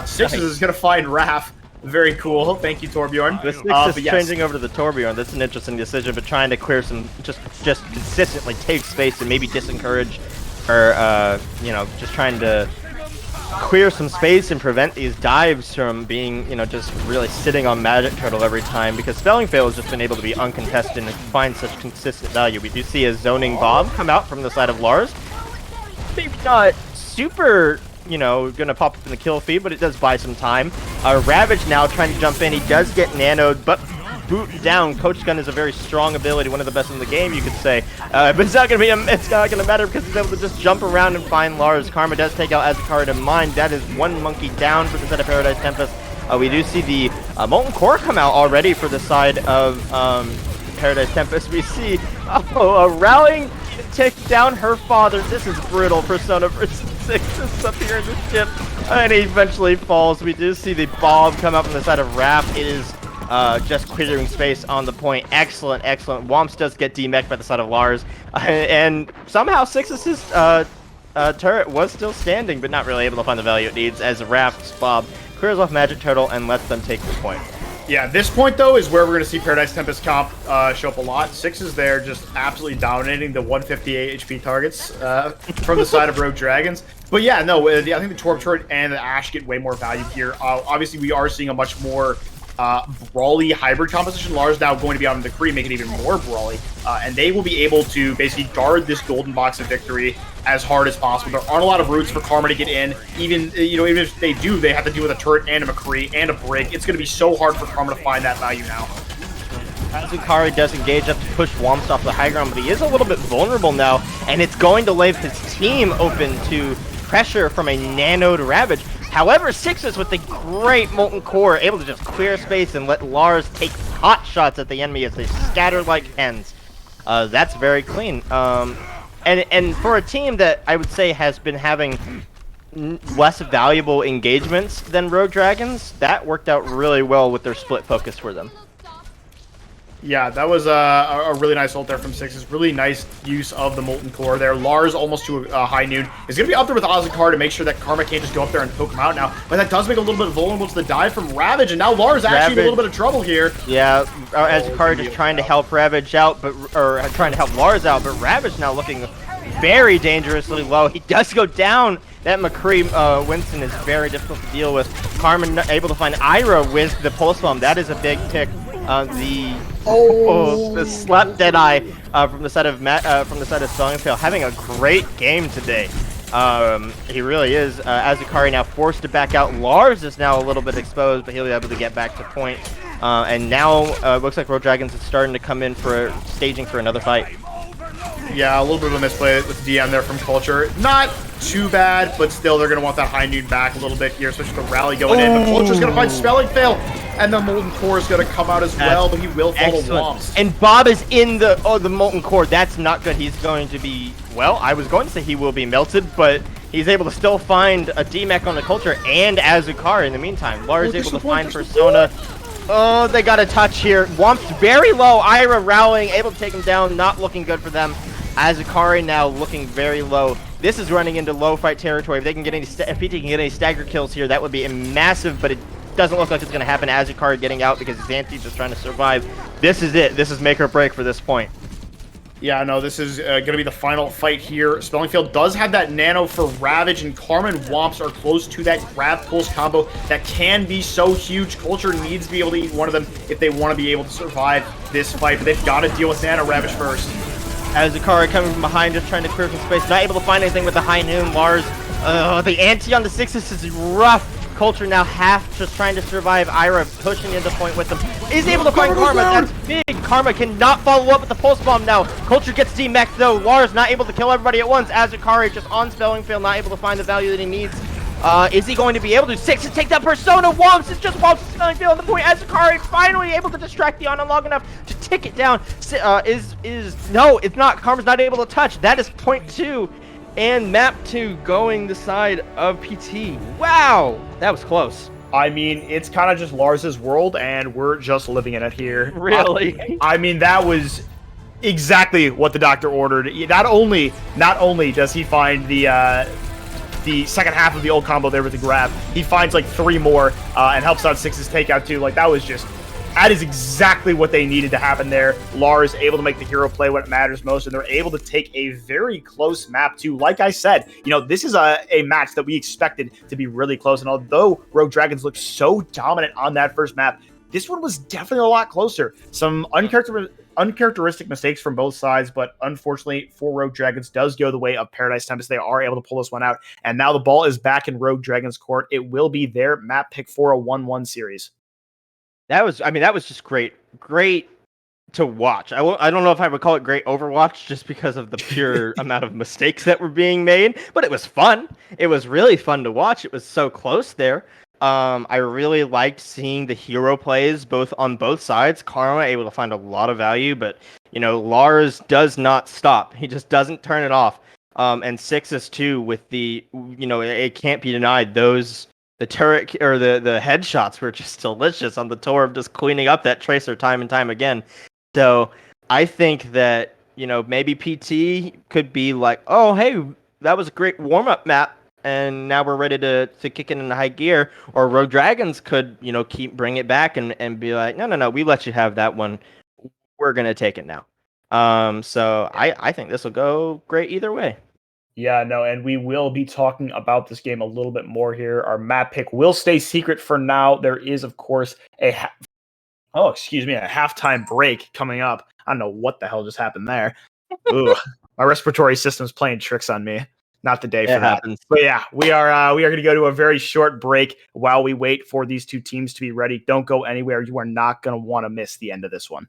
Sixes is going to find Raph Very cool. Thank you, Torbjorn. The Six is changing over to the Torbjorn. That's an interesting decision, but trying to clear some, just consistently take space and maybe disencourage, or you know, just trying to clear some space and prevent these dives from being, you know, just really sitting on Magic Turtle every time, because Spelling Fail has just been able to be uncontested and find such consistent value. We do see a zoning Bob come out from the side of Lars. Maybe not super, you know, gonna pop up in the kill feed, but it does buy some time. Ravage now trying to jump in. He does get nanoed, but boot down. Coach Gun is a very strong ability, one of the best in the game, you could say. But it's not gonna matter because he's able to just jump around and find Lars. Karma does take out Azakari to mine. That is one monkey down for the side of Paradise Tempest. We do see the Molten Core come out already for the side of Paradise Tempest. We see rallying to take down her father. This is brutal. Persona versus 6 is up here in the ship, and he eventually falls. We do see the Bob come out from the side of Raph. It is just clearing space on the point. Excellent, excellent. Womps does get demeched by the side of Lars, and somehow Six's turret was still standing, but not really able to find the value it needs, as Raph's Bob clears off Magic Turtle and lets them take the point. Yeah, this point, though, is where we're going to see Paradise Tempest comp show up a lot. Six is there, just absolutely dominating the 158 HP targets from the side of Rogue Dragons. But yeah, no, I think the Torb turret and the Ash get way more value here. Obviously, we are seeing a much more brawly hybrid composition. Lars now going to be on the Kree, make it even more brawly, and they will be able to basically guard this golden box of victory as hard as possible. There aren't a lot of routes for Karma to get in. Even even if they do, they have to deal with a turret and a McCree and a break. It's going to be so hard for Karma to find that value now. Azukari does engage up to push Womps off the high ground, but he is a little bit vulnerable now, and it's going to leave his team open to pressure from a nanoed Ravage. However, Sixes with the great Molten Core able to just clear space and let Lars take hot shots at the enemy as they scatter like hens. That's very clean. And for a team that I would say has been having less valuable engagements than Rogue Dragons, that worked out really well with their split focus for them. Yeah, that was a really nice ult there from Sixes. Really nice use of the Molten Core there. Lars almost to a high noon. Is going to be up there with Azakar to make sure that Karma can't just go up there and poke him out now. But that does make a little bit vulnerable to the dive from Ravage. And now Lars actually in a little bit of trouble here. Yeah, Azakar just trying to help Ravage out, or trying to help Lars out. But Ravage now looking very dangerously low. He does go down. That McCree Winston is very difficult to deal with. Carmen able to find Ira with the Pulse Bomb. That is a big pick. The slap Deadeye from the side of Spelling Fail, having a great game today. He really is. Azukari now forced to back out. Lars is now a little bit exposed, but he'll be able to get back to point. And now looks like Rogue Dragons is starting to come in for staging for another fight. Yeah, a little bit of a misplay with DM there from Culture. Not too bad, but still they're going to want that high noon back a little bit here, especially with the rally going in. But Culture's going to find Spelling Fail, and the Molten Core is going to come out as well, but he will follow Womps. And Bob is in the Molten Core. That's not good. He's going to be, well, I was going to say he will be melted, but he's able to still find a DMAC on the Culture and Azukari in the meantime. Lars able to find Persona. Oh, they got a touch here. Womps very low. Ira rallying, able to take him down. Not looking good for them. Azukari now looking very low. This is running into low fight territory. If they can get any, if PT can get any stagger kills here, that would be massive. But it doesn't look like it's going to happen. Azukari getting out because Xanti's just trying to survive. This is it. This is make or break for this point. Yeah, no, this is going to be the final fight here. Spelling Field does have that nano for Ravage, and Karma and Womps are close to that grab pulse combo that can be so huge. Culture needs to be able to eat one of them if they want to be able to survive this fight, but they've got to deal with Nano Ravage first. Azukari coming from behind, just trying to clear some space. Not able to find anything with the high noon. Lars, the ante on the Sixes is rough. Culture now half just trying to survive. Ira pushing into point with them. Is able to find Karma. That's big. Karma cannot follow up with the pulse bomb now. Culture gets DMAX though. Lars not able to kill everybody at once. Azukari just on Spelling Fail, not able to find the value that he needs. Is he going to be able to? Six to take that Persona. Womps is just Womps Spelling Fail on the point. Azukari finally able to distract the Ana long enough to tick it down. No, it's not. Karma's not able to touch. That is point 2. And map 2 going the side of PT. Wow, that was close. I mean, it's kind of just Lars's world, and we're just living in it here. Really? I mean, that was exactly what the doctor ordered. Not only does he find the the second half of the old combo there with the grab. He finds like 3 more and helps out Six's takeout too. Like that is exactly what they needed to happen there. Lars able to make the hero play when it matters most, and they're able to take a very close map too. Like I said, this is a match that we expected to be really close, and although Rogue Dragons looked so dominant on that first map, this one was definitely a lot closer. Some uncharacteristic mistakes from both sides, but unfortunately for Rogue Dragons does go the way of Paradise Tempest. They are able to pull this one out, and now the ball is back in Rogue Dragons' court. It will be their map pick for a 1-1 series. That was just great to watch. I don't know if I would call it great Overwatch just because of the pure amount of mistakes that were being made, but it was fun. It was really fun to watch. It was so close there. I really liked seeing the hero plays on both sides. Karma able to find a lot of value, but Lars does not stop. He just doesn't turn it off. And Sixes too with the it can't be denied the turret or the headshots were just delicious on the Torb, just cleaning up that Tracer time and time again. So I think that maybe PT could be like, oh hey, that was a great warm up map, and now we're ready to kick it into high gear. Or Rogue Dragons could bring it back and be like, no, we let you have that one. We're gonna take it now. So I think this will go great either way. Yeah, no, and we will be talking about this game a little bit more here. Our map pick will stay secret for now. There is, of course, a halftime break coming up. I don't know what the hell just happened there. Ooh, my respiratory system's playing tricks on me. Not the day for that. Happens. But yeah, we are going to go to a very short break while we wait for these two teams to be ready. Don't go anywhere. You are not going to want to miss the end of this one.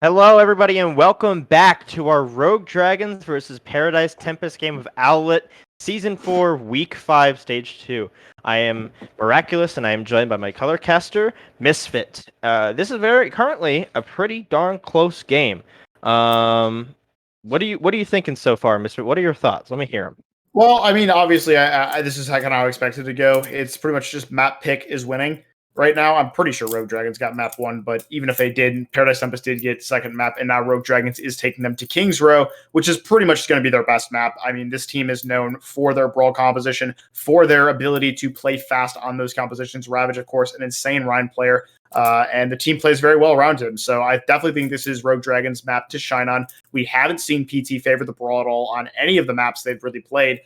Hello, everybody, and welcome back to our Rogue Dragons versus Paradise Tempest game of Owlet, Season 4, Week 5, Stage 2. I am Miraculous, and I am joined by my color caster, Misfit. This is currently a pretty darn close game. What are you thinking so far, Misfit? What are your thoughts? Let me hear them. Well, I mean, obviously, this is kind of how I expected to go. It's pretty much just map pick is winning right now. I'm pretty sure Rogue Dragons got map 1, but even if they did, Paradise Tempest did get second map, and now Rogue Dragons is taking them to King's Row, which is pretty much going to be their best map. I mean, this team is known for their brawl composition, for their ability to play fast on those compositions. Ravage, of course, an insane Rhine player. And the team plays very well around him. So I definitely think this is Rogue Dragon's map to shine on. We haven't seen PT favor the brawl at all on any of the maps they've really played.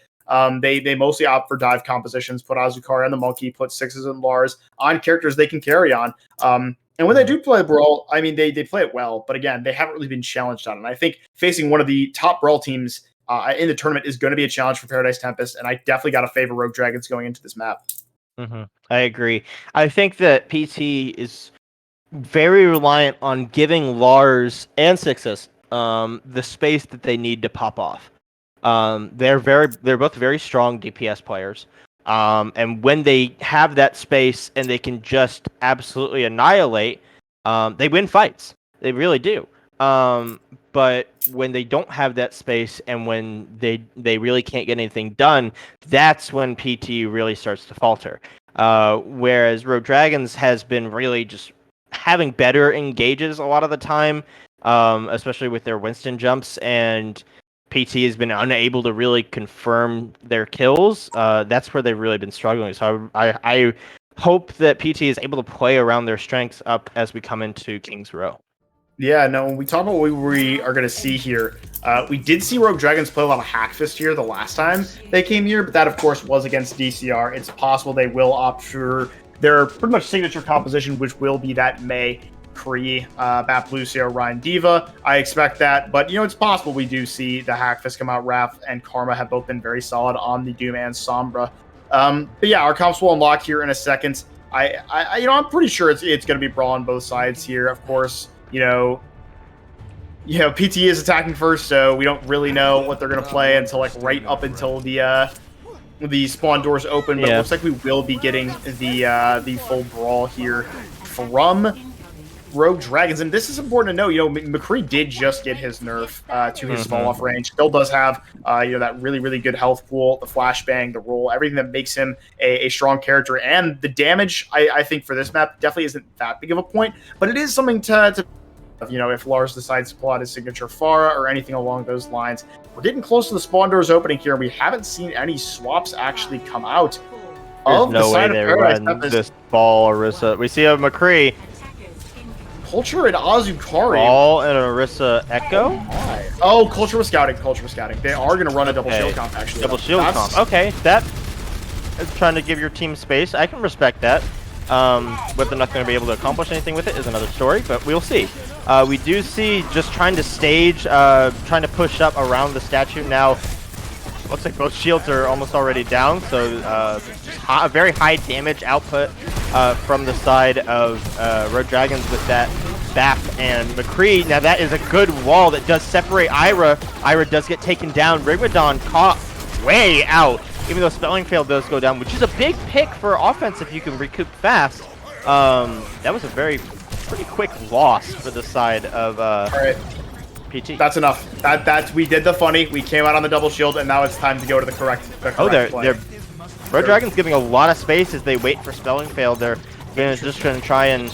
They mostly opt for dive compositions, put Azukari on the monkey, put Sixes and Lars on characters they can carry on. And when they do play brawl, I mean, they play it well. But again, they haven't really been challenged on it. And I think facing one of the top brawl teams in the tournament is going to be a challenge for Paradise Tempest. And I definitely got to favor Rogue Dragons going into this map. I agree. I think that PT is very reliant on giving Lars and Sixes the space that they need to pop off. They're both very strong DPS players. And when they have that space and they can just absolutely annihilate, they win fights. They really do. But when they don't have that space and when they really can't get anything done, that's when PT really starts to falter. Whereas Rogue Dragons has been really just having better engages a lot of the time, especially with their Winston jumps, and PT has been unable to really confirm their kills. That's where they've really been struggling. So I hope that PT is able to play around their strengths up as we come into King's Row. Yeah, no, when we talk about what we are going to see here, we did see Rogue Dragons play a lot of Hackfist here the last time they came here, but that, of course, was against DCR. It's possible they will opt for their pretty much signature composition, which will be that May, Kree, Bat Lucio, Ryan Diva. I expect that, but, it's possible we do see the Hackfist come out. Raph and Karma have both been very solid on the Doom and Sombra. But yeah, our comps will unlock here in a second. I'm pretty sure it's going to be brawl on both sides here, of course. PT is attacking first, so we don't really know what they're going to play until right up until the spawn doors open. But it looks like we will be getting the full brawl here from Rogue Dragons. And this is important to know. McCree did just get his nerf to his fall off range. Still does have that really, really good health pool, the flashbang, the roll, everything that makes him a strong character. And the damage, I think, for this map definitely isn't that big of a point, but it is something to if Lars decides to pull out his signature Pharah or anything along those lines. We're getting close to the spawn doors opening here. We haven't seen any swaps actually come out. There's no way they run this ball, Orisa. We see a McCree. Culture and Azukari. Ball and Orisa Echo? Oh, Culture was scouting. They are going to run a double shield comp, actually. Double shield comp. Okay, that is trying to give your team space. I can respect that. Whether they're not going to be able to accomplish anything with it is another story, but we'll see. We do see just trying to stage, trying to push up around the statue. Now, looks like both shields are almost already down, so just a very high damage output from the side of Rogue Dragons with that BAP and McCree. Now, that is a good wall that does separate Ira. Ira does get taken down. Rigmadon caught way out, even though Spelling Fail does go down, which is a big pick for offense if you can recoup fast. That was a pretty quick loss for the side of all right. PT. That's enough. We did the funny. We came out on the double shield, and now it's time to go to the correct play. Rogue Dragon's giving a lot of space as they wait for Spelling Fail. They're just going to try and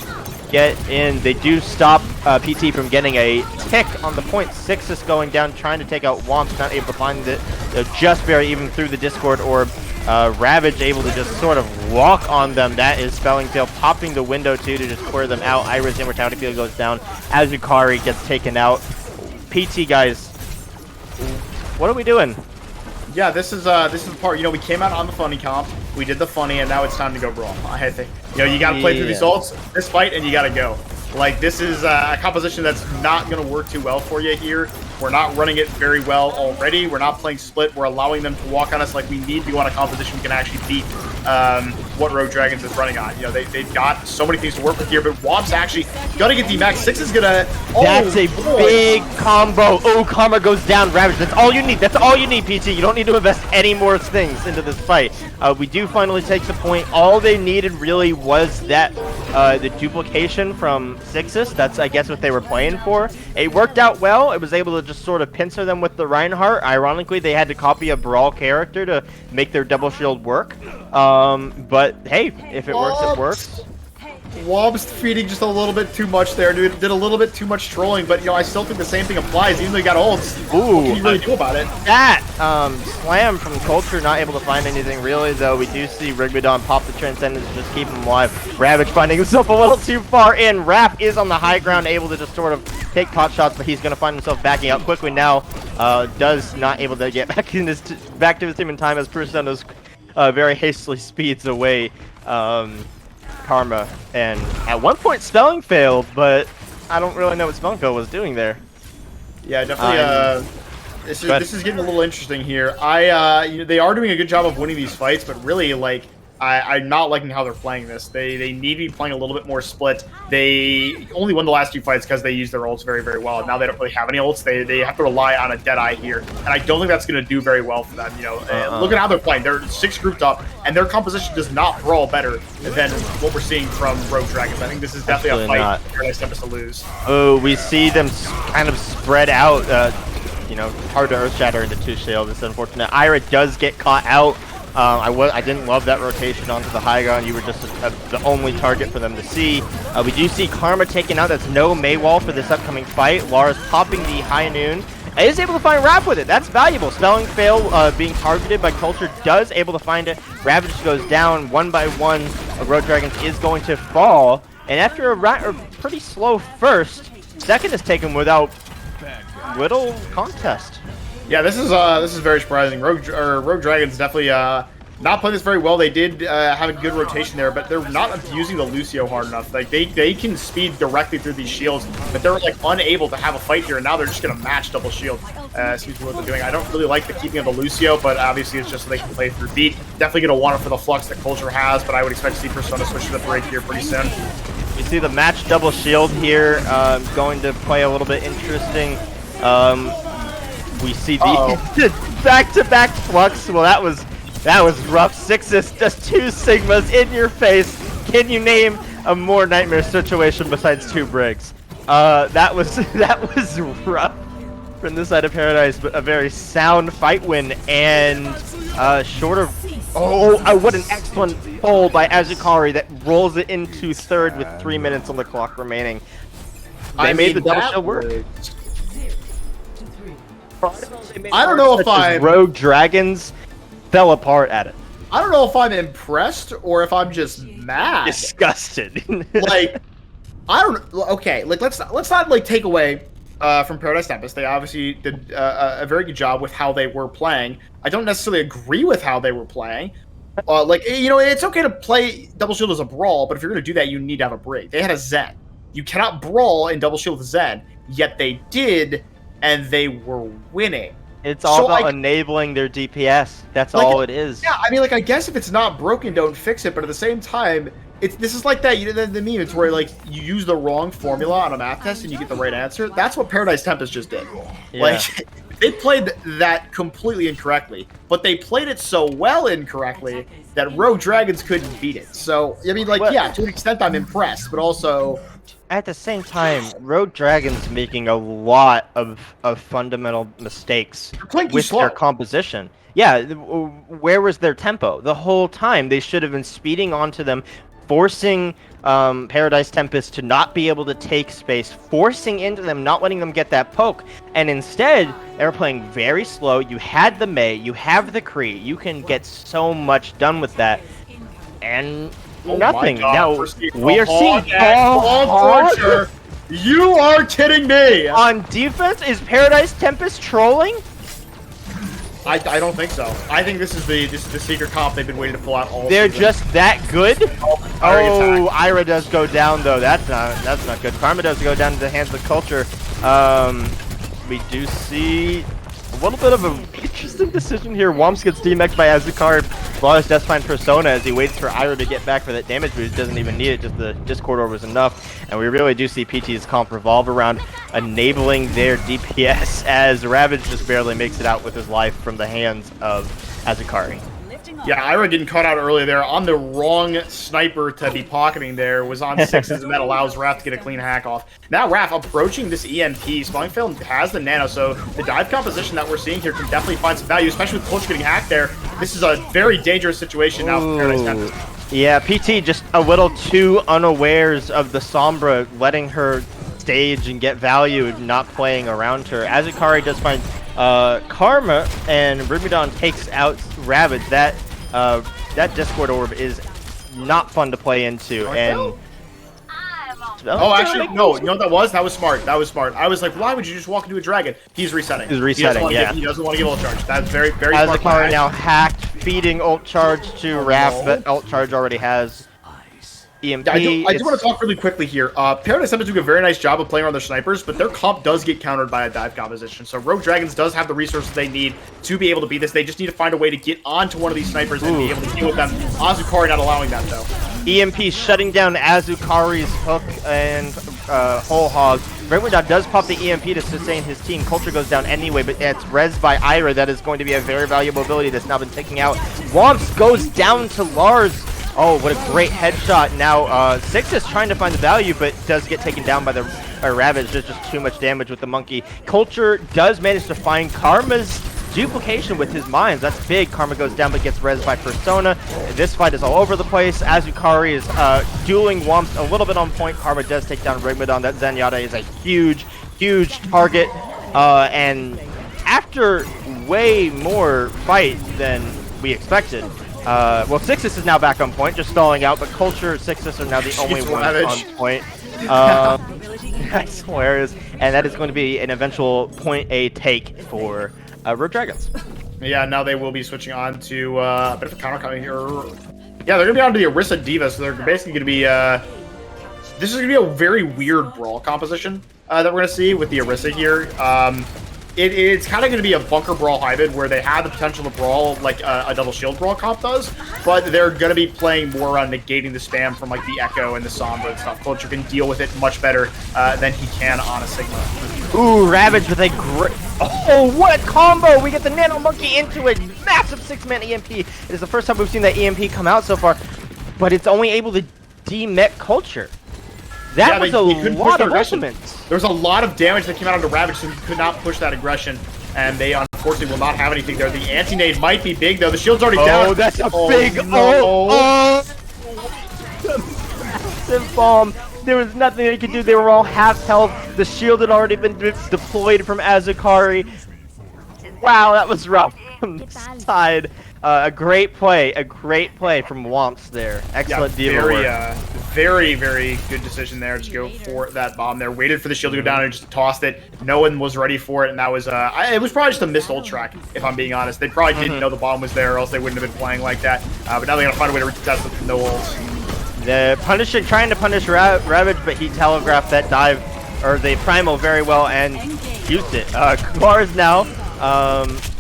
get in. They do stop PT from getting a tick on the point. Six is going down, trying to take out Womp, not able to find it. They're just barely even through the Discord orb. Ravage able to just sort of walk on them. That is Spelling Fail popping the window too to just clear them out. Ira's Immortality Field goes down. Azukari gets taken out. PT guys, what are we doing? Yeah, this is the part. We came out on the funny comp. We did the funny, and now it's time to go brawl. I think you got to play through these ults, this fight, and you got to go. This is a composition that's not going to work too well for you here. We're not running it very well already. We're not playing split. We're allowing them to walk on us like we need to go on a composition we can actually beat what Rogue Dragons is running on. You know, they've got so many things to work with here, but Wobb's actually gonna get the max. Six is gonna. That's a big combo. Oh, Karma goes down. Ravage. That's all you need. That's all you need, PT. You don't need to invest any more things into this fight. We do finally take the point. All they needed really was that the duplication from Sixes. That's, I guess, what they were playing for. It worked out well. It was able to just sort of pincer them with the Reinhardt. Ironically, they had to copy a Brawl character to make their double shield work. But hey, if it works, it works. Wobb's feeding just a little bit too much there, dude. Did a little bit too much trolling, but you know, I still think the same thing applies. Even though he got ults, ooh, what can you really do about it? That slam from Culture, not able to find anything really, though. We do see Rigmadon pop the Transcendence, just keep him alive. Ravage finding himself a little too far in. Raph is on the high ground, able to just sort of take pot shots, but he's going to find himself backing up quickly now. Does not able to get back in back to his team in time as Persona very hastily speeds away. Karma, and at one point spelling failed, but I don't really know what spelling fail was doing there. Yeah, definitely. This is getting a little interesting here. You know, they are doing a good job of winning these fights, but really, like, I'm not liking how they're playing this. They need to be playing a little bit more split. They only won the last two fights because they used their ults very, very well. Now they don't really have any ults. They have to rely on a Deadeye here, and I don't think that's going to do very well for them. You know, look at how they're playing. They're 6 grouped up, and their composition does not brawl better than what we're seeing from Rogue Dragons. I think this is definitely a fight Paradise Tempest to lose. Oh, we see them kind of spread out. You know, hard to Earth Shatter into 2 shield. It's unfortunate. Ira does get caught out. I didn't love that rotation onto the high ground. You were just the only target for them to see. We do see Karma taken out. That's no Maywall for this upcoming fight. Lara's popping the High Noon. Is able to find Raph with it. That's valuable. Spelling fail being targeted by Culture does able to find it. Ravage goes down 1 by 1. Road Dragons is going to fall. And after a pretty slow first, second is taken without little contest. Yeah, this is very surprising. Rogue Dragons definitely not playing this very well. They did have a good rotation there, but they're not abusing the Lucio hard enough. Like they can speed directly through these shields, but they're like unable to have a fight here. And now they're just gonna match double shield. Excuse me, what they're doing. I don't really like the keeping of the Lucio, but obviously it's just so they can play through beat. Definitely gonna want it for the flux that Culture has, but I would expect to see Persona switch to the break here pretty soon. You see the match double shield here going to play a little bit interesting. We see the back-to-back flux. Well, that was rough. Sixes, just 2 Sigmas in your face. Can you name a more nightmare situation besides 2 breaks? That was rough from this side of Paradise, but a very sound fight win and short of. Oh, what an excellent pull by Azukari that rolls it into third with 3 minutes on the clock remaining. They made the double shield work. I don't know if Rogue Dragons fell apart at it. I don't know if I'm impressed or if I'm just mad. Disgusted. Like, I don't. Okay, like let's not like take away from Paradise Tempest. They obviously did a very good job with how they were playing. I don't necessarily agree with how they were playing. Like, you know, it's okay to play Double Shield as a brawl, but if you're going to do that, you need to have a break. They had a Zen. You cannot brawl in Double Shield with Zen, yet they did. And they were winning. It's all about enabling their DPS. That's all it is. Yeah, I mean, like, I guess if it's not broken, don't fix it. But at the same time, this is like that. You know, the meme. It's where like you use the wrong formula on a math test and you get the right answer. That's what Paradise Tempest just did. Yeah. Like, they played that completely incorrectly, but they played it so well incorrectly that Rogue Dragons couldn't beat it. So I mean, like, yeah, to an extent, I'm impressed, but also. At the same time, Rogue Dragons making a lot of fundamental mistakes with their composition. Yeah, where was their tempo? The whole time they should have been speeding onto them, forcing Paradise Tempest to not be able to take space, forcing into them, not letting them get that poke. And instead, they were playing very slow. You had the Mei, you have the Kree. You can get so much done with that. And nothing. Now we are seeing torture. You are kidding me. On defense, is Paradise Tempest trolling? I don't think so. I think this is the secret comp they've been waiting to pull out all They're season. just that good? Oh, Ira does go down though. That's not good. Karma does go down to the hands of Culture. we do see a little bit of an interesting decision here. Womps gets DMX'd by Azucar. Lars does find Persona as he waits for Ira to get back for that damage boost. Doesn't even need it, just the Discord orb was enough. And we really do see PT's comp revolve around enabling their DPS as Ravage just barely makes it out with his life from the hands of Azukari. Yeah, Ira getting caught out early there on the wrong sniper to be pocketing there. Was on 6s, and that allows Raph to get a clean hack off. Now Raph approaching this EMP. Spellingfield has the nano, so the dive composition that we're seeing here can definitely find some value, especially with Clutch getting hacked there. This is a very dangerous situation now for Paradise Tempest. Yeah, PT just a little too unawares of the Sombra, letting her stage and get value, not playing around her. Azukari does find Karma, and Rubidon takes out Ravage. That Discord orb is not fun to play into. And oh, actually, no. You know what that was smart. That was smart. I was like, why would you just walk into a dragon? He's resetting. He's resetting, he doesn't want to give ult charge. That's very, very smart. Azukari now hacked, feeding ult charge to Raph, but ult charge already has EMP. Yeah, I do want to talk really quickly here. Paradise Tempest doing a very nice job of playing around their snipers, but their comp does get countered by a dive composition. So Rogue Dragons does have the resources they need to be able to beat this. They just need to find a way to get onto one of these snipers and be able to deal with them. Azukari not allowing that, though. EMP shutting down Azukari's hook and whole hog. Redwood does pop the EMP to sustain his team. Culture goes down anyway, but it's res by Ira. That is going to be a very valuable ability that's now been taken out. Womps goes down to Lars. Oh, what a great headshot. Now, Six is trying to find the value, but does get taken down by the Ravage. There's just too much damage with the monkey. Culture does manage to find Karma's duplication with his mines. That's big. Karma goes down, but gets rezzed by Persona. This fight is all over the place. Azukari is dueling Womps a little bit on point. Karma does take down Rigmadon. That Zenyatta is a huge, huge target. And after way more fight than we expected, well, Sixus is now back on point, just stalling out, but Culture, Sixus are now the only ones on point. That's hilarious. And that is going to be an eventual point A take for Rogue Dragons. Yeah, now they will be switching on to a bit of a counter coming here. Yeah, they're going to be on to the Orisa Diva, so they're basically going to be... this is going to be a very weird brawl composition that we're going to see with the Orisa here. It's kind of going to be a bunker brawl hybrid where they have the potential to brawl like a double shield brawl comp does, but they're going to be playing more on negating the spam from like the Echo and the Sombra and stuff. Culture can deal with it much better than he can on a Sigma. Ooh, Ravage with a great... Oh, what a combo! We get the Nano Monkey into a massive 6-man EMP. It is the first time we've seen that EMP come out so far, but it's only able to demech Culture. That was a lot of ultimates. There was a lot of damage that came out onto Ravage, so he could not push that aggression, and they unfortunately will not have anything there. The anti-nade might be big, though. The shield's already down. Oh, that's a big... No. Massive bomb. There was nothing they could do. They were all half health. The shield had already been deployed from Azukari. Wow, that was rough from the side. A great play from Womps there. Excellent deal. Very, very good decision there to go for that bomb there. Waited for the shield to go down and just tossed it. No one was ready for it, and that was it was probably just a missed ult track, if I'm being honest. They probably didn't know the bomb was there, or else they wouldn't have been playing like that. But now they're gonna find a way to retest it with no ults. Trying to punish Ravage, but he telegraphed that dive, or the primal very well and used it. Lars now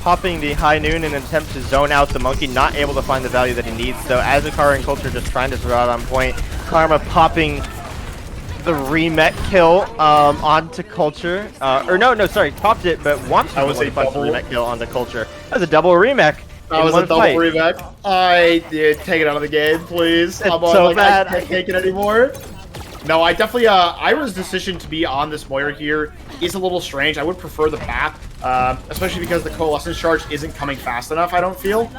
popping the high noon in an attempt to zone out the monkey, not able to find the value that he needs. So Azukari and Culture just trying to survive on point. Karma popping the remech kill onto Culture. Popped it, but Womps was the remech kill onto Culture. That was a double remech. That was a double remech. I did take it out of the game, please. I'm so bad. I can't take it anymore. No, I definitely, Ira's decision to be on this Moira here is a little strange. I would prefer the Bat, especially because the Coalescence charge isn't coming fast enough, I don't feel.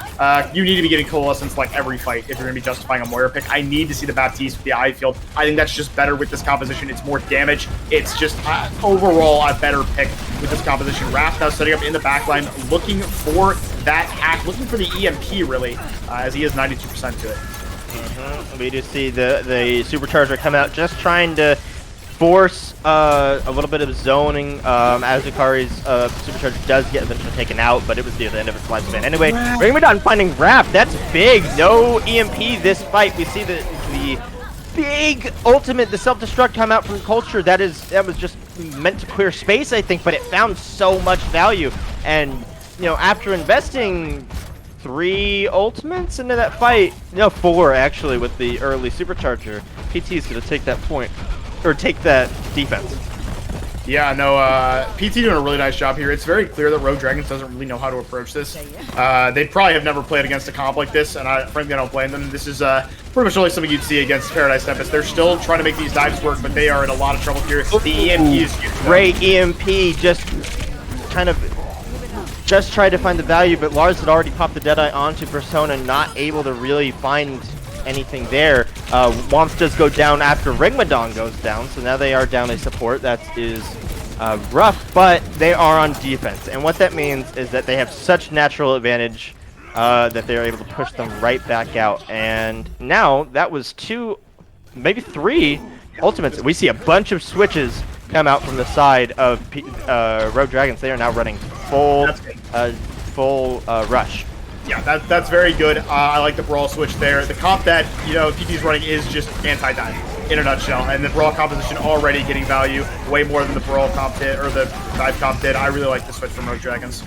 You need to be getting Coalescence like every fight if you're going to be justifying a Moira pick. I need to see the Baptiste with the eye field. I think that's just better with this composition. It's more damage. It's just overall a better pick with this composition. Raph now setting up in the backline, looking for that hack, looking for the EMP really, as he has 92% to it. We do see the supercharger come out, just trying to force a little bit of zoning. Azukari's supercharger does get eventually taken out, but it was near the end of its lifespan. Anyway, Rigmadon finding Raph. That's big. No EMP this fight. We see the big ultimate, the self-destruct come out from Culture. That was just meant to clear space, I think, but it found so much value. And, you know, after investing 3 ultimates into that fight, no, 4 actually, with the early supercharger, PT is going to take that point, or take that defense. Yeah, no, PT doing a really nice job here. It's very clear that Rogue Dragons doesn't really know how to approach this. They probably have never played against a comp like this, and frankly, I don't blame them. This is pretty much only something you'd see against Paradise Tempest. They're still trying to make these dives work, but they are in a lot of trouble here. The EMP is huge. Great EMP, just kind of tried to find the value, but Lars had already popped the Deadeye onto Persona, not able to really find anything there. Womps does go down after Rigmadon goes down, so now they are down a support. That is rough, but they are on defense, and what that means is that they have such natural advantage that they're able to push them right back out. And now that was 2, maybe 3 ultimates. We see a bunch of switches come out from the side of Rogue Dragons. They are now running full rush. Yeah, that's very good. I like the Brawl switch there. The comp that, you know, PT's running is just anti-dive in a nutshell, and the Brawl composition already getting value way more than the Brawl comp did, or the dive comp did. I really like the switch from Rogue Dragons.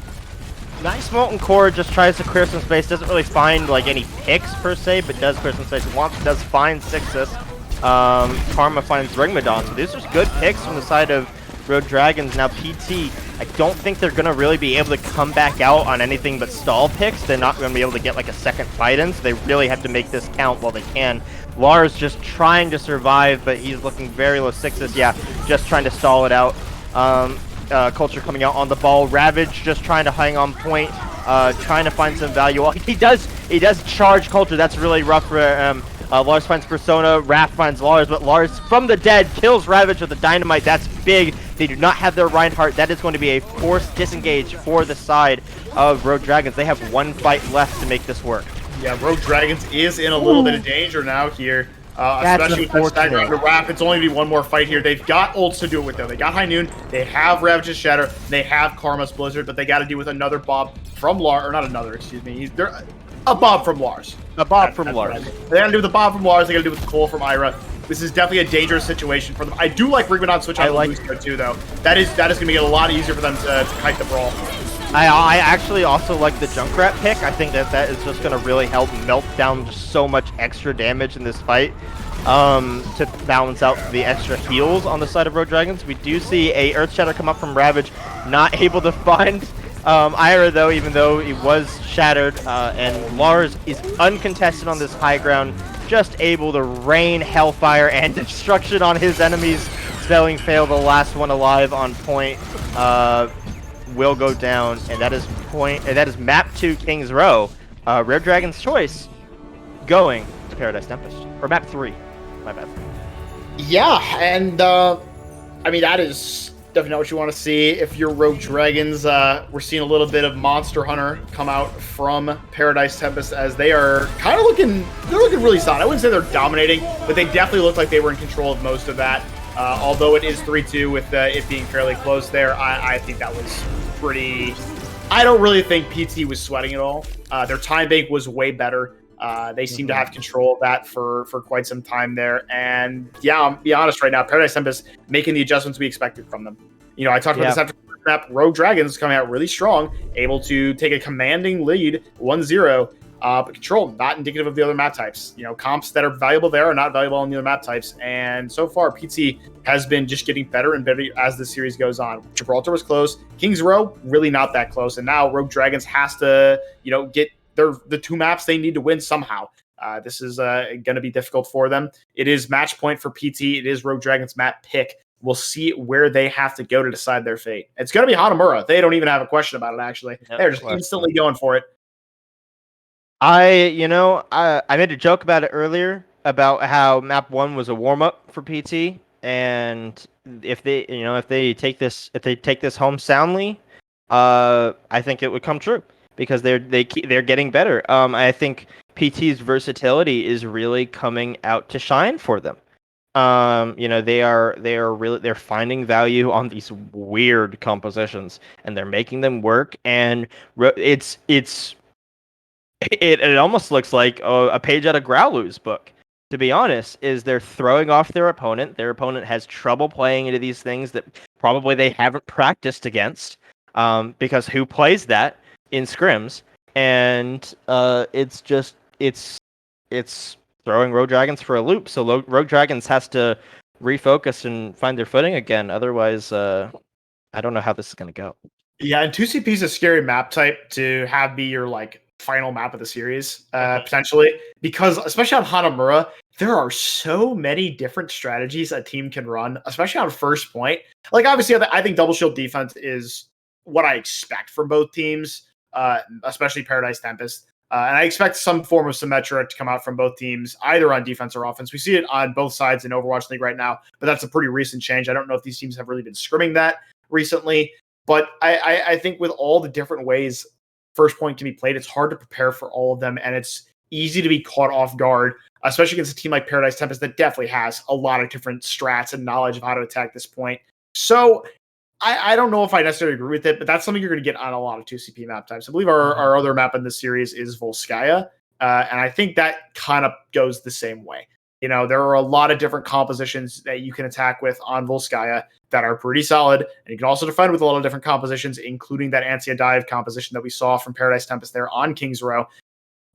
Nice Molten Core just tries to clear some space. Doesn't really find like any picks per se, but does clear some space. Womps does find Sixus. Karma finds Ringmadon. So these are good picks from the side of Rogue Dragons. Now PT, I don't think they're gonna really be able to come back out on anything but stall picks. They're not gonna be able to get like a second fight in, so they really have to make this count while they can. Lars just trying to survive, but he's looking very low. Sixes, yeah, just trying to stall it out. Culture coming out on the ball. Ravage just trying to hang on point, trying to find some value. Well, he does charge Culture. That's really rough for Lars finds Persona, Raph finds Lars, but Lars from the dead kills Ravage with the dynamite. That's big. They do not have their Reinhardt. That is going to be a forced disengage for the side of Rogue Dragons. They have 1 fight left to make this work. Yeah, Rogue Dragons is in a little bit of danger now here. Especially with that stagger under Raph. It's only going to be 1 more fight here. They've got ults to do it with, though. They got High Noon, they have Ravage's Shatter, they have Karma's Blizzard, but they got to do with another Bob from Lars, or not another, excuse me. They're a Bob from Lars. A Bob from Lars. They got to do with the Bob from Lars, they got to do with the Cole from Ira. This is definitely a dangerous situation for them. I do like Rigmadon switch on the Lucio too, though. That is going to make it a lot easier for them to kite the Brawl. I actually also like the Junkrat pick. I think that is just going to really help melt down just so much extra damage in this fight to balance out the extra heals on the side of Rogue Dragons. We do see a Earth Shatter come up from Ravage, not able to find Ira though, even though he was shattered, and Lars is uncontested on this high ground, just able to rain hellfire and destruction on his enemies. Spelling fail, the last one alive on point will go down, and that is map 2 King's Row. Rare Dragon's Choice going to Paradise Tempest, or map 3. My bad. Yeah, and I mean, that is definitely not what you want to see. If you're Rogue Dragons, we're seeing a little bit of Monster Hunter come out from Paradise Tempest, as they are kind of looking really solid. I wouldn't say they're dominating, but they definitely look like they were in control of most of that. Although it is 3-2 with it being fairly close there, I think that was pretty... I don't really think PT was sweating at all. Their time bank was way better. They seem to have control of that for quite some time there. And yeah, I'll be honest right now, Paradise Tempest making the adjustments we expected from them. You know, I talked about this after the map. Rogue Dragons coming out really strong, able to take a commanding lead, 1-0. But control, not indicative of the other map types. You know, comps that are valuable there are not valuable on the other map types. And so far, PT has been just getting better and better as the series goes on. Gibraltar was close. King's Row, really not that close. And now Rogue Dragons has to, you know, get the 2 maps they need to win somehow. This is going to be difficult for them. It is match point for PT. It is Rogue Dragons map pick. We'll see where they have to go to decide their fate. It's going to be Hanamura. They don't even have a question about it, actually. Yep, they're just instantly going for it. I made a joke about it earlier about how map 1 was a warm up for PT, and if they take this home soundly, I think it would come true because they're getting better. I think PT's versatility is really coming out to shine for them. They're finding value on these weird compositions and they're making them work, and it almost looks like a page out of Growlu's book. to be honest, is they're throwing off their opponent. Their opponent has trouble playing into these things that probably they haven't practiced against, because who plays that in scrims? And it's throwing Rogue Dragons for a loop. So Rogue Dragons has to refocus and find their footing again. Otherwise, I don't know how this is going to go. Yeah, and 2CP is a scary map type to have be your like final map of the series, potentially, because especially on Hanamura, there are so many different strategies a team can run, especially on first point. Like obviously, I think double shield defense is what I expect from both teams, especially Paradise Tempest. And I expect some form of Symmetra to come out from both teams, either on defense or offense. We see it on both sides in Overwatch League right now, but that's a pretty recent change. I don't know if these teams have really been scrimming that recently. But I think with all the different ways first point can be played, it's hard to prepare for all of them, and it's easy to be caught off guard, especially against a team like Paradise Tempest that definitely has a lot of different strats and knowledge of how to attack this point. So I don't know if I necessarily agree with it, but that's something you're going to get on a lot of 2CP map types. I believe our other map in this series is Volskaya, and I think that kind of goes the same way. You know, there are a lot of different compositions that you can attack with on Volskaya that are pretty solid, and you can also defend with a lot of different compositions, including that Ansia dive composition that we saw from Paradise Tempest there on King's Row.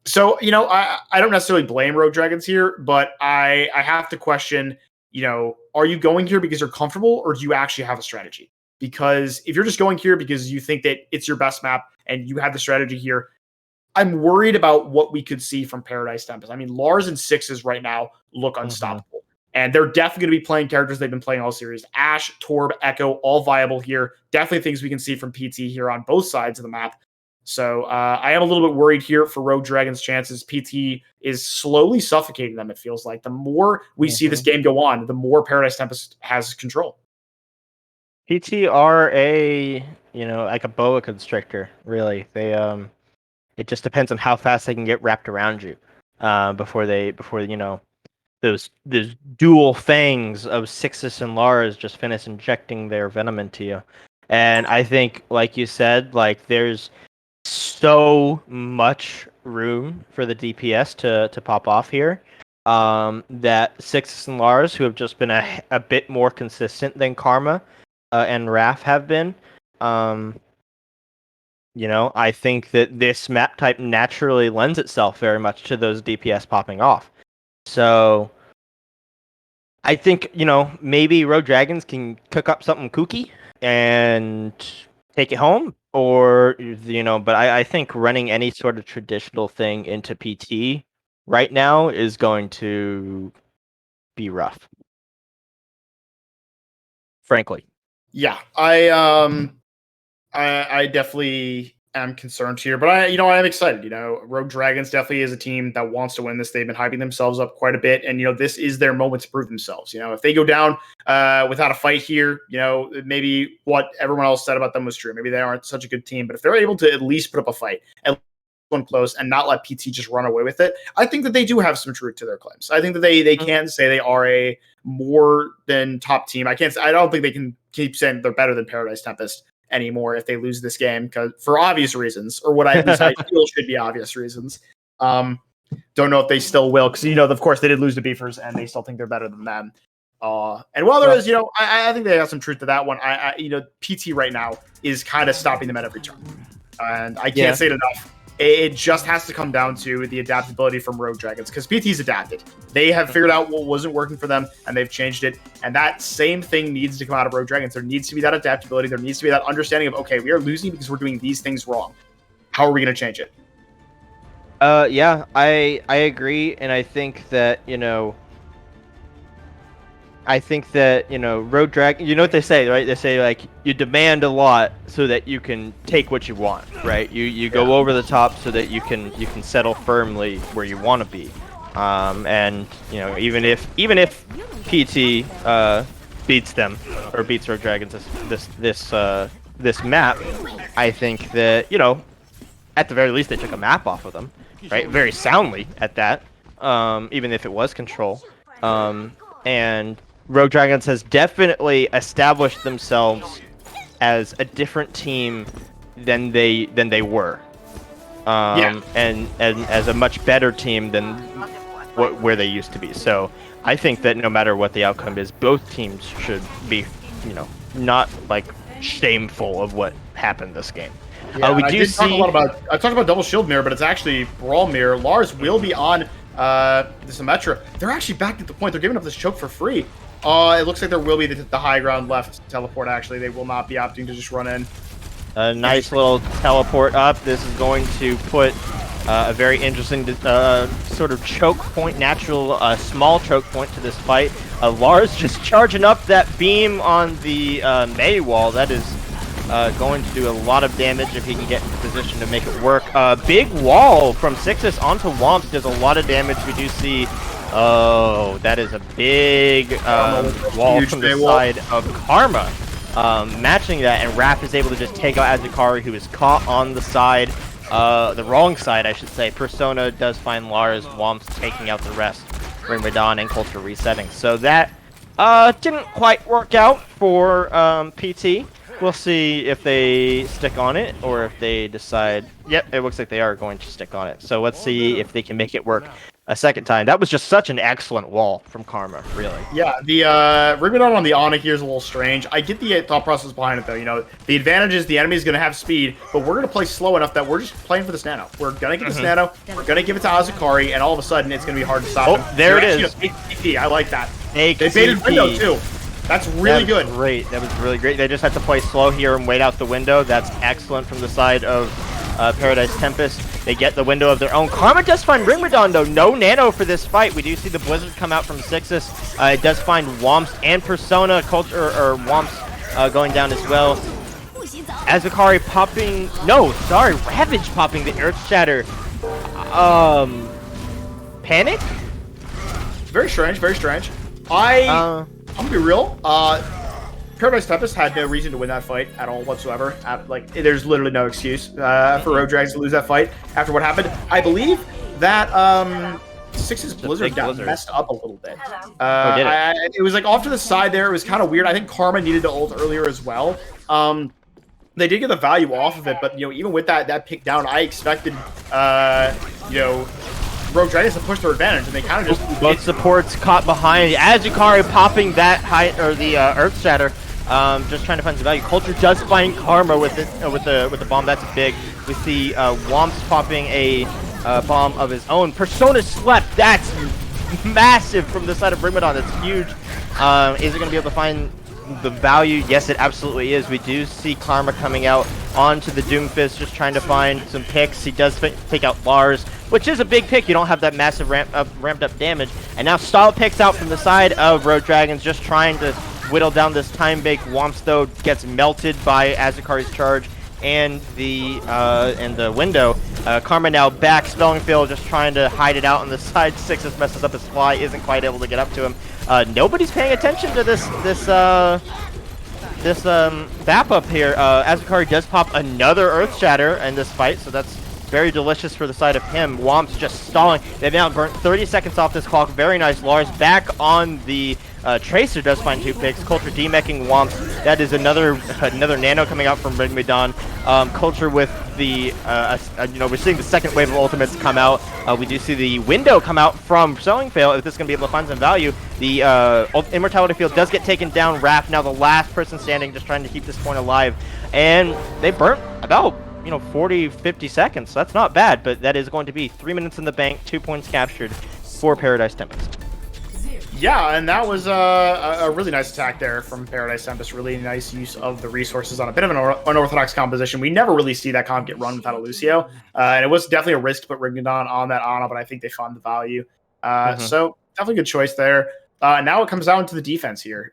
So, you know, I don't necessarily blame Rogue Dragons here, but I have to question, you know, are you going here because you're comfortable, or do you actually have a strategy? Because if you're just going here because you think that it's your best map and you have the strategy here, I'm worried about what we could see from Paradise Tempest. I mean, Lars and Sixes right now look unstoppable. And they're definitely going to be playing characters they've been playing all series. Ashe, Torb, Echo, all viable here. Definitely things we can see from PT here on both sides of the map. So I am a little bit worried here for Rogue Dragon's chances. PT is slowly suffocating them, it feels like. The more we see this game go on, the more Paradise Tempest has control. PT are like a boa constrictor, really. They it just depends on how fast they can get wrapped around you before those dual fangs of Sixus and Lars just finish injecting their venom into you. And I think, like you said, like there's so much room for the DPS to pop off here. That Sixus and Lars, who have just been a bit more consistent than Karma and Raph have been, I think that this map type naturally lends itself very much to those DPS popping off. So I think, maybe Rogue Dragons can cook up something kooky and take it home, or, but I think running any sort of traditional thing into PT right now is going to be rough. Frankly. Yeah, I definitely am concerned here, but I am excited. Rogue Dragons definitely is a team that wants to win this. They've been hyping themselves up quite a bit, and this is their moment to prove themselves. If they go down without a fight here, maybe what everyone else said about them was true. Maybe they aren't such a good team, but if they're able to at least put up a fight, at one close, and not let PT just run away with it, I think that they do have some truth to their claims. I think that they can say they are a more than top team. I don't think they can keep saying they're better than Paradise Tempest anymore if they lose this game, because for obvious reasons, or what at least I feel should be obvious reasons. Don't know if they still will, because of course they did lose to Beefers, and they still think they're better than them. And while there is, I think they have some truth to that one. PT right now is kind of stopping them at every turn, and I can't say it enough. It just has to come down to the adaptability from Rogue Dragons, because PT's adapted. They have figured out what wasn't working for them, and they've changed it. And that same thing needs to come out of Rogue Dragons. There needs to be that adaptability. There needs to be that understanding of, okay, we are losing because we're doing these things wrong. How are we going to change it? Yeah, I agree, and I think that, Rogue Dragon, you know what they say, right? They say, like, you demand a lot so that you can take what you want, right? You go over the top so that you can settle firmly where you want to be. And even if PT beats them, or beats Rogue Dragons this map, I think that, at the very least they took a map off of them, right? Very soundly at that, even if it was control. And Rogue Dragons has definitely established themselves as a different team than they were, and as a much better team than where they used to be. So I think that no matter what the outcome is, both teams should be, not like shameful of what happened this game. Yeah, We I do did talk a see. lot about. I talked about double shield mirror, but it's actually brawl mirror. Lars will be on the Symmetra. They're actually back at the point. They're giving up this choke for free. It looks like there will be the high ground left teleport. Actually, they will not be opting to just run in. A nice little teleport up. This is going to put a very interesting sort of choke point, natural small choke point to this fight. Lars just charging up that beam on the Mei wall. That is going to do a lot of damage if he can get into position to make it work. Big wall from Sixus onto Womp does a lot of damage. We do see, oh, that is a big wall from the side of Karma. Matching that, and Raph is able to just take out Azukari, who is caught on the side, the wrong side, I should say. Persona does find Lars, Womp's taking out the rest, Ring Radon, and Culture resetting. So that didn't quite work out for PT. We'll see if they stick on it, or if they decide, yep, it looks like they are going to stick on it. So let's see if they can make it work a second time. That was just such an excellent wall from Karma, really. Yeah, the Ribbon on the Onyx here is a little strange. I get the thought process behind it, though. The advantage is the enemy is going to have speed, but we're going to play slow enough that we're just playing for this nano. We're going to get this nano, we're going to give it to Azukari, and all of a sudden, it's going to be hard to stop him. Oh, there it is. I like that. They baited window, too. That's really good. Great. That was really great. They just had to play slow here and wait out the window. That's excellent from the side of Paradise Tempest. They get the window of their own. Karma does find Ring Radon, though. No nano for this fight. We do see the Blizzard come out from Sixus. It does find Womps and Persona Culture, or Womps going down as well. Azukari popping... No, sorry. Ravage popping the Earth Shatter. Panic? Very strange, very strange. I'm gonna be real. Paradise Tempest had no reason to win that fight at all whatsoever. There's literally no excuse for Road Dragons to lose that fight after what happened. I believe that Six's Blizzard got messed up a little bit. It was like off to the side there. It was kind of weird. I think Karma needed to ult earlier as well. They did get the value off of it, but even with that pick down, I expected Rogue Dragons to push their advantage, and they kind of just... Both supports caught behind. Azukari popping that the Earth Shatter, just trying to find some value. Culture does find Karma with the bomb. That's big. We see Womps popping a bomb of his own. Persona slept. That's massive from the side of Rimadon. That's huge. Is it going to be able to find the value? Yes, it absolutely is. We do see Karma coming out onto the Doomfist, just trying to find some picks. He does take out Lars, which is a big pick. You don't have that massive ramped up damage. And now Stahl picks out from the side of Road Dragons, just trying to whittle down this time bake. Womps, though, gets melted by Azukari's charge and the window. Karma now back. Spelling Field just trying to hide it out on the side. Sixus messes up his fly, isn't quite able to get up to him. Nobody's paying attention to this VAP up here. Azukari does pop another Earth Shatter in this fight, so that's very delicious for the side of him. Womp's just stalling. They've now burnt 30 seconds off this clock. Very nice. Lars back on the Tracer does find 2 picks. Culture demecking Womp. That is another nano coming out from Ring Radon. Culture with the we're seeing the second wave of ultimates come out. We do see the window come out from Sowing Fail. If this is going to be able to find some value, the Immortality Field does get taken down. Raph now the last person standing, just trying to keep this point alive, and they burnt about 40-50 seconds. So that's not bad, but that is going to be 3 minutes in the bank, 2 points captured for Paradise Tempest. Yeah, and that was a really nice attack there from Paradise Tempest. Really nice use of the resources on a bit of an unorthodox composition. We never really see that comp get run without a Lucio. And it was definitely a risk to put Rignodon on that Ana, but I think they found the value. So definitely a good choice there. Now it comes down to the defense here.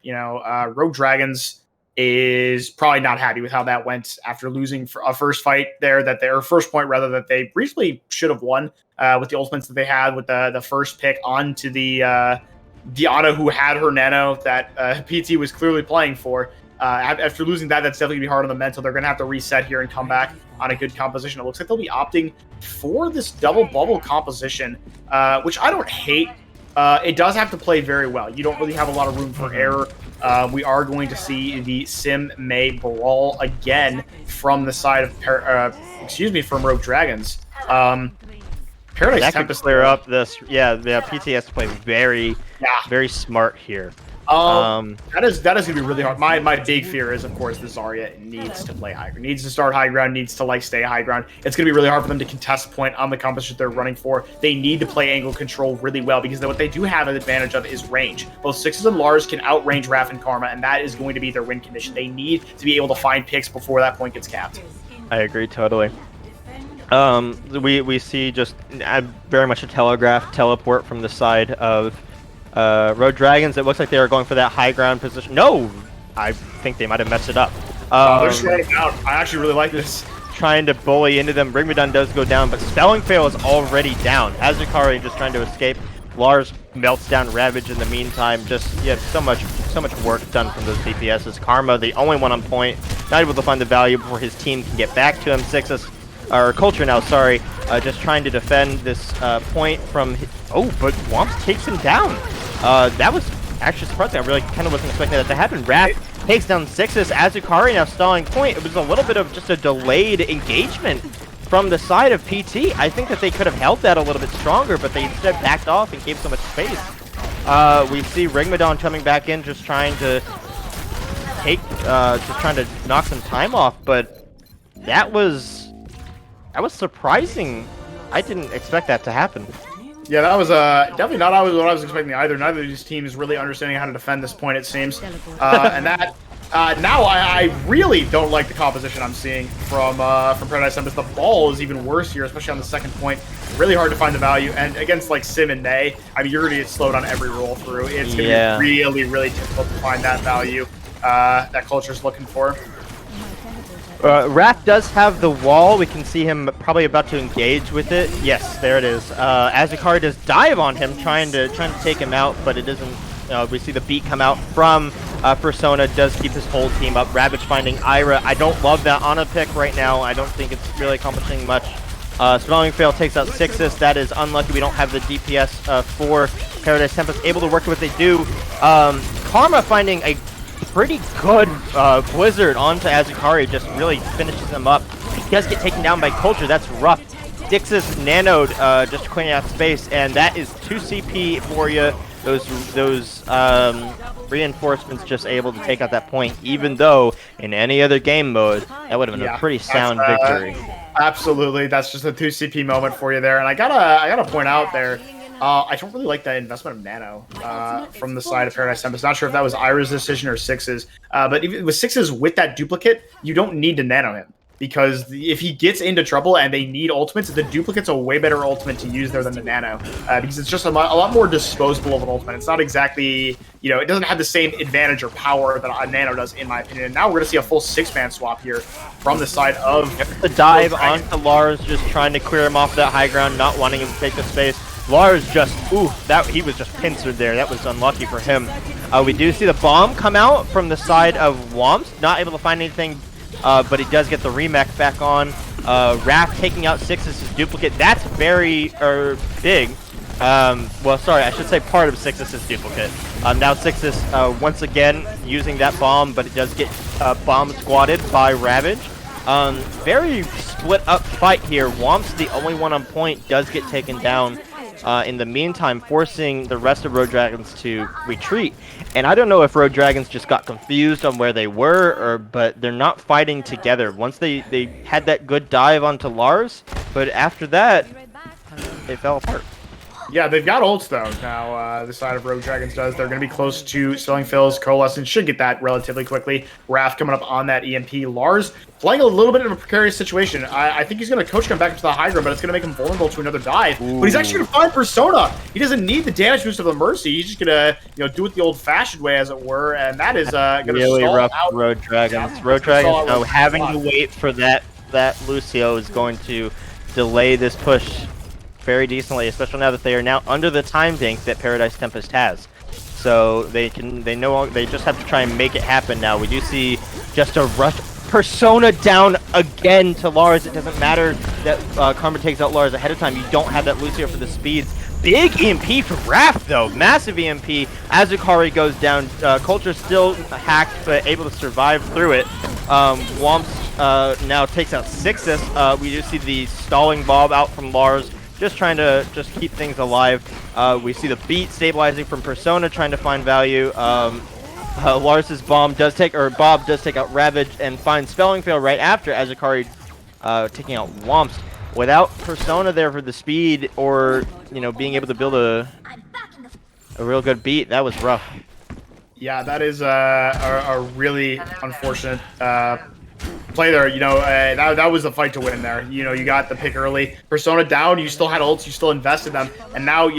Rogue Dragons is probably not happy with how that went after losing a first fight there, their first point rather, that they reasonably should have won with the ultimates that they had with the first pick onto the Ana, who had her nano that PT was clearly playing for. After losing that, that's definitely going to be hard on the mental. They're going to have to reset here and come back on a good composition. It looks like they'll be opting for this double bubble composition, which I don't hate. It does have to play very well. You don't really have a lot of room for error. We are going to see the Sim May brawl again from the side of from Rogue Dragons. Paradise That could Tempest clear up this. Yeah, PT has to play very, very smart here. That is gonna be really hard. My big fear is, of course, the Zarya needs to play high ground, needs to start high ground, needs to like stay high ground. It's gonna be really hard for them to contest point on the composition they're running for. They need to play angle control really well because what they do have an advantage of is range. Both Sixes and Lars can outrange Raph and Karma, and that is going to be their win condition. They need to be able to find picks before that point gets capped. I agree totally. We see just very much a teleport from the side of Road Dragons. It looks like they are going for that high ground position. No, I think they might have messed it up. They're just running down. I actually really like this. Trying to bully into them. Ringmadon does go down, but Spelling Fail is already down. Azukari just trying to escape. Lars melts down Ravage in the meantime. Just so much work done from those DPSs. Karma, the only one on point, not able to find the value before his team can get back to him. Culture now, sorry, just trying to defend this point from. But Womps takes him down. That was actually surprising. I really kind of wasn't expecting that to happen. Raph takes down Sixes. Azukari now stalling point. It was a little bit of just a delayed engagement from the side of PT. I think that they could have held that a little bit stronger, but they instead backed off and gave so much space. We see Ringmadon coming back in, just trying to knock some time off, but that was surprising. I didn't expect that to happen. Yeah, that was definitely not what I was expecting either. Neither of these teams really understanding how to defend this point, it seems. And that now I really don't like the composition I'm seeing from Paradise Tempest. The ball is even worse here, especially on the second point. Really hard to find the value, and against like Sim and Nay, I mean, you're gonna get slowed on every roll through. It's gonna be really, really difficult to find that value that Culture's looking for. Raph does have the wall. We can see him probably about to engage with it. Yes, there it is. Azukari does dive on him, trying to take him out, but it doesn't. We see the beat come out from Persona. Does keep his whole team up. Ravage finding Ira. I don't love that Ana pick right now. I don't think it's really accomplishing much. Spelling Fail takes out Sixes. That is unlucky. We don't have the DPS for Paradise Tempest. Able to work with what they do. Karma finding a pretty good Blizzard onto Azukari, just really finishes him up. He does get taken down by Culture. That's rough. Dixis nanoed just clearing out space, and that is 2 CP for you. Those reinforcements just able to take out that point, even though in any other game mode that would have been a pretty sound victory. Absolutely, that's just a 2 CP moment for you there. And I gotta point out there, I don't really like that investment of Nano from the side of Paradise Tempest. Not sure if that was Ira's decision or Sixes, but even with Sixes with that duplicate, you don't need to Nano him. Because if he gets into trouble and they need ultimates, the duplicate's a way better ultimate to use there than the Nano. Because it's just a lot more disposable of an ultimate. It's not exactly, it doesn't have the same advantage or power that a Nano does, in my opinion. And now we're going to see a full 6-man swap here from the side of... The dive onto Lars, just trying to clear him off that high ground, not wanting him to take the space. Lars just, he was just pincered there. That was unlucky for him. We do see the bomb come out from the side of Womps. Not able to find anything, but he does get the remech back on. Raph taking out Sixes' duplicate. That's very big. Well, sorry, I should say part of Sixes' duplicate. Now Sixes once again using that bomb, but it does get bomb squatted by Ravage. Very split up fight here. Womps, the only one on point, does get taken down. In the meantime, forcing the rest of Road Dragons to retreat. And I don't know if Road Dragons just got confused on where they were, but they're not fighting together. Once they had that good dive onto Lars, but after that, they fell apart. Yeah, they've got ults, though, now the side of Road Dragons does. They're going to be close to Selling Phil's Coalescence. Should get that relatively quickly. Raph coming up on that EMP. Lars playing a little bit of a precarious situation. I think he's going to coach him back up to the high ground, but it's going to make him vulnerable to another dive. But he's actually going to find Persona. He doesn't need the damage boost of the Mercy. He's just going to do it the old-fashioned way, as it were, and that is going to really stall rough out. Road Dragons. Yeah, Road Dragons, having to wait for that Lucio is going to delay this push very decently, especially now that they are now under the time dink that Paradise Tempest has. So they just have to try and make it happen now. We do see just a rush. Persona down again to Lars. It doesn't matter that Karma takes out Lars ahead of time. You don't have that Lucio for the speeds. Big EMP from Raph, though. Massive EMP. Azukari goes down. Culture still hacked, but able to survive through it. Womps now takes out Sixes. We do see the stalling bob out from Lars. just trying to just keep things alive. We see the beat stabilizing from Persona, trying to find value. Lars's Bob does take out Ravage and finds Spelling Fail right after Azukari taking out Womps. Without Persona there for the speed or, being able to build a real good beat, that was rough. Yeah, that is a really unfortunate play there. That was a fight to win there. You got the pick early. Persona down, you still had ults, you still invested them. And now,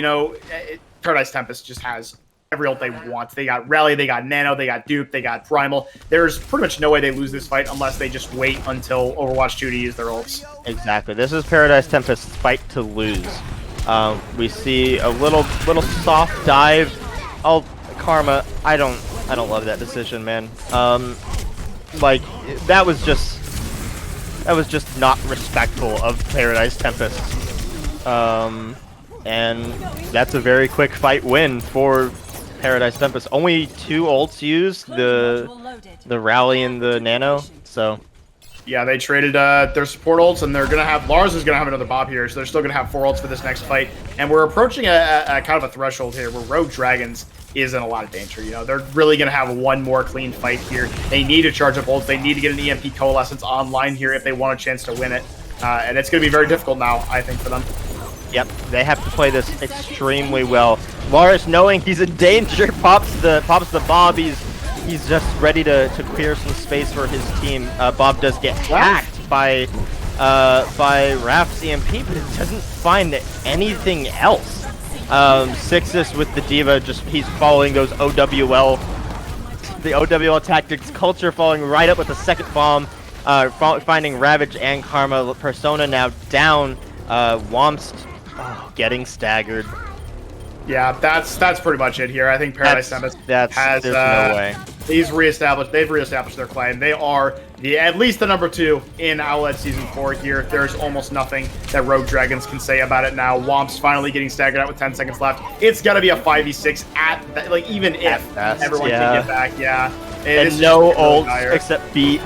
Paradise Tempest just has every ult they want. They got Rally, they got Nano, they got Dupe, they got Primal. There's pretty much no way they lose this fight unless they just wait until Overwatch 2 to use their ults. Exactly. This is Paradise Tempest's fight to lose. We see a little soft dive. Oh, Karma, I don't love that decision, man. Like that was just not respectful of Paradise Tempest. And that's a very quick fight win for Paradise Tempest. Only 2 ults used, the Rally and the Nano. So yeah, they traded their support ults, and Lars is gonna have another Bob here, so they're still gonna have 4 ults for this next fight. And we're approaching a kind of a threshold here where Rogue Dragons is in a lot of danger. They're really gonna have one more clean fight here. They need to charge up ults. They need to get an EMP Coalescence online here if they want a chance to win it. And it's gonna be very difficult now, I think, for them. Yep, they have to play this extremely well. Lars, knowing he's in danger, pops the Bob. He's just ready to clear some space for his team. Bob does get hacked by Raph's EMP, but it doesn't find anything else. Sixus with the Diva, he's following those OWL, the OWL tactics culture, following right up with the second bomb, finding Ravage and Karma. Persona now down. Womps getting staggered. Yeah, that's pretty much it here. I think Paradise Tempest has there's no way. They've reestablished their claim. They are at least the number 2 in Owlet Season 4 here. There's almost nothing that Rogue Dragons can say about it now. Womp's finally getting staggered out with 10 seconds left. It's gonna be a 5v6 even if everyone can get back. Yeah. And no ults